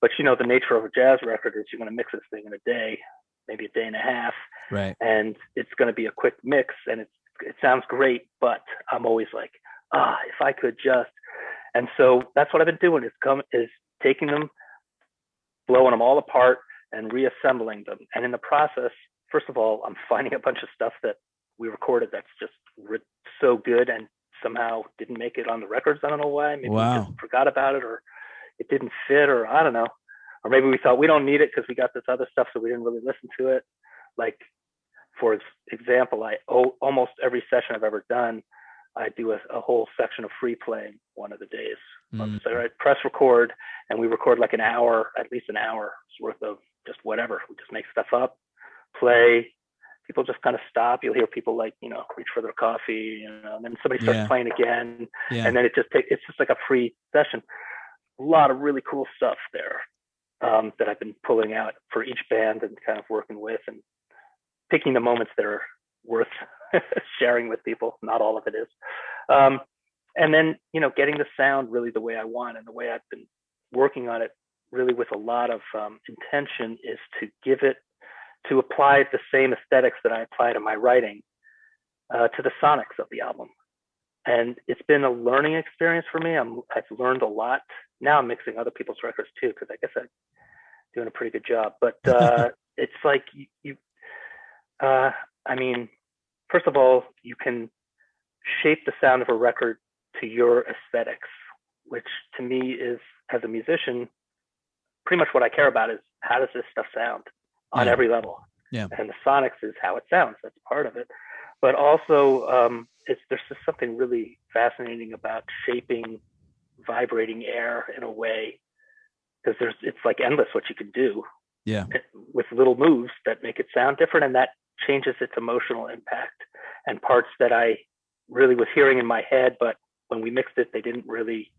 but the nature of a jazz record is you're going to mix this thing in a day, maybe a day and a half, right? And it's going to be a quick mix, and it sounds great, but I'm always like, if I could just. And so that's what I've been doing is taking them, blowing them all apart, and reassembling them. And in the process, first of all, I'm finding a bunch of stuff that we recorded that's just so good and somehow didn't make it on the records. I don't know why. Maybe we just forgot about it, or it didn't fit, or I don't know. Or maybe we thought we don't need it because we got this other stuff, so we didn't really listen to it. Like, for example, almost every session I've ever done, I do a whole section of free playing one of the days. So I press record, and we record like at least an hour's worth of just whatever. We just make stuff up, play. People just kind of stop. You'll hear people like, reach for their coffee, and then somebody starts playing again. Yeah. And then it's just like a free session. A lot of really cool stuff there that I've been pulling out for each band and kind of working with and picking the moments that are worth sharing with people. Not all of it is. And then, getting the sound really the way I want, and the way I've been working on it really with a lot of intention is to apply the same aesthetics that I apply to my writing to the sonics of the album. And it's been a learning experience for me. I've learned a lot. Now I'm mixing other people's records too, because I guess I'm doing a pretty good job. But it's like first of all, you can shape the sound of a record to your aesthetics, which to me is, as a musician, pretty much what I care about is how does this stuff sound on every level. Yeah. And the sonics is how it sounds. That's part of it. But also, there's just something really fascinating about shaping vibrating air in a way, because it's like endless what you can do. Yeah. With little moves that make it sound different, and that changes its emotional impact. And parts that I really was hearing in my head, but when we mixed it, they didn't really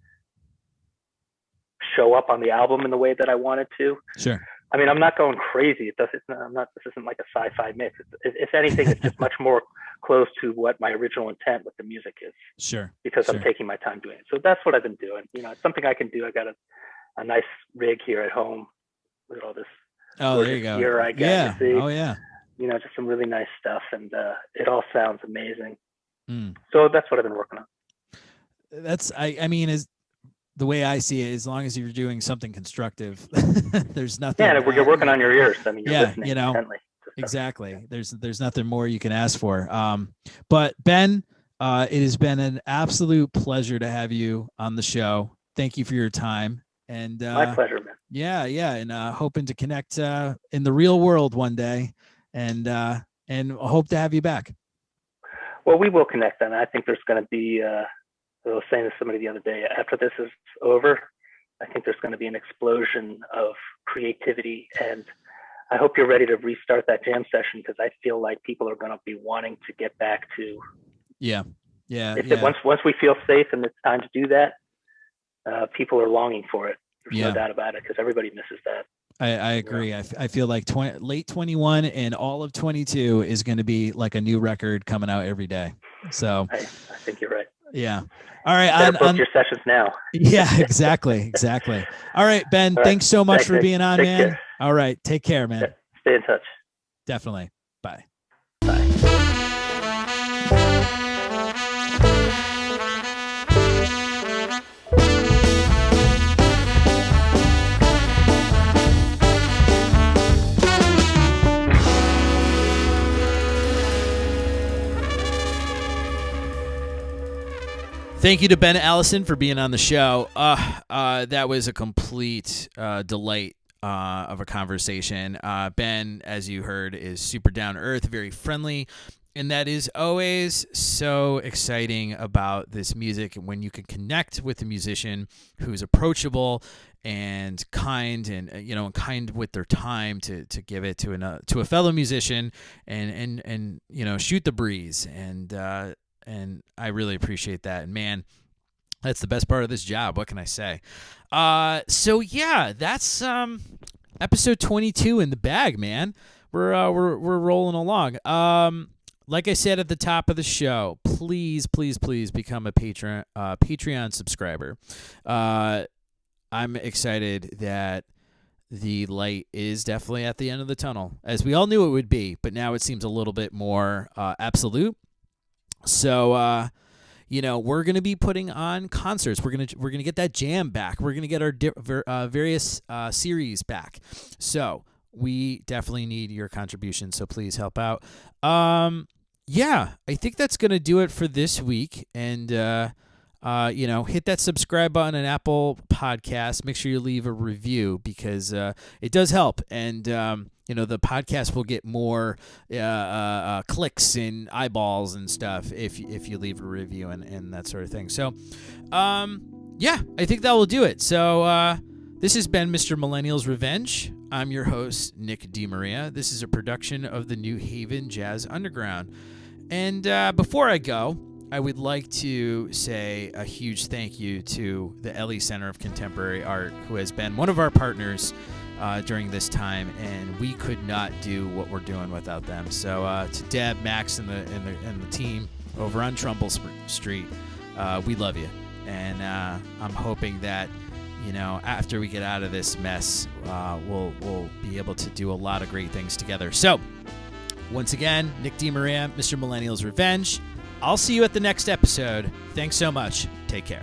show up on the album in the way that I wanted to. Sure. I mean, I'm not going crazy. This isn't like a sci-fi mix. If anything, it's just much more close to what my original intent with the music is. Sure. Because I'm taking my time doing it. So that's what I've been doing. It's something I can do. I got a nice rig here at home with all this. Oh, there you go. Gear I got to see. Oh, yeah. Just some really nice stuff, and it all sounds amazing. So that's what I've been working on. Is the way I see it, as long as you're doing something constructive, there's nothing. Yeah, you're working on your ears. I mean, you're listening intently. Exactly. There's nothing more you can ask for. But Ben, it has been an absolute pleasure to have you on the show. Thank you for your time. And my pleasure, man. Yeah, and hoping to connect in the real world one day, and hope to have you back. Well, we will connect, and I think there's going to be. I was saying to somebody the other day, after this is over, I think there's going to be an explosion of creativity, and I hope you're ready to restart that jam session, because I feel like people are going to be wanting to get back to. Once we feel safe and it's time to do that, people are longing for it. There's no doubt about it, because everybody misses that. I agree. I feel like late 21 and all of 22 is going to be like a new record coming out every day. So I think you're right. Yeah. All right. Book your sessions now. Yeah, exactly. All right, Ben, thanks so much for being on, man. Care. All right. Take care, man. Yeah, stay in touch. Definitely. Bye. Thank you to Ben Allison for being on the show. That was a complete delight of a conversation. Ben, as you heard, is super down to earth, very friendly, and that is always so exciting about this music. When you can connect with a musician who's approachable and kind, and kind with their time to give it to a fellow musician, and shoot the breeze, and I really appreciate that. And man, that's the best part of this job. What can I say? So yeah, that's episode 22 in the bag, man. We're rolling along. Like I said at the top of the show, please become a Patreon subscriber. I'm excited that the light is definitely at the end of the tunnel, as we all knew it would be, but now it seems a little bit more absolute. So, we're going to be putting on concerts. We're going to get that jam back. We're going to get our various series back. So we definitely need your contribution. So please help out. Yeah, I think that's going to do it for this week. And, hit that subscribe button on Apple Podcasts. Make sure you leave a review, because it does help. And, the podcast will get more clicks and eyeballs and stuff if you leave a review and that sort of thing. So, yeah, I think that will do it. So this has been Mr. Millennial's Revenge. I'm your host, Nick DeMaria. This is a production of the New Haven Jazz Underground. And before I go, I would like to say a huge thank you to the Ellie Center of Contemporary Art, who has been one of our partners during this time, and we could not do what we're doing without them. So to Deb, Max, and the team over on Trumbull Street, we love you, and I'm hoping that after we get out of this mess, we'll be able to do a lot of great things together. So once again, Nick DeMaria, Mr. Millennial's Revenge. I'll see you at the next episode. Thanks so much. Take care.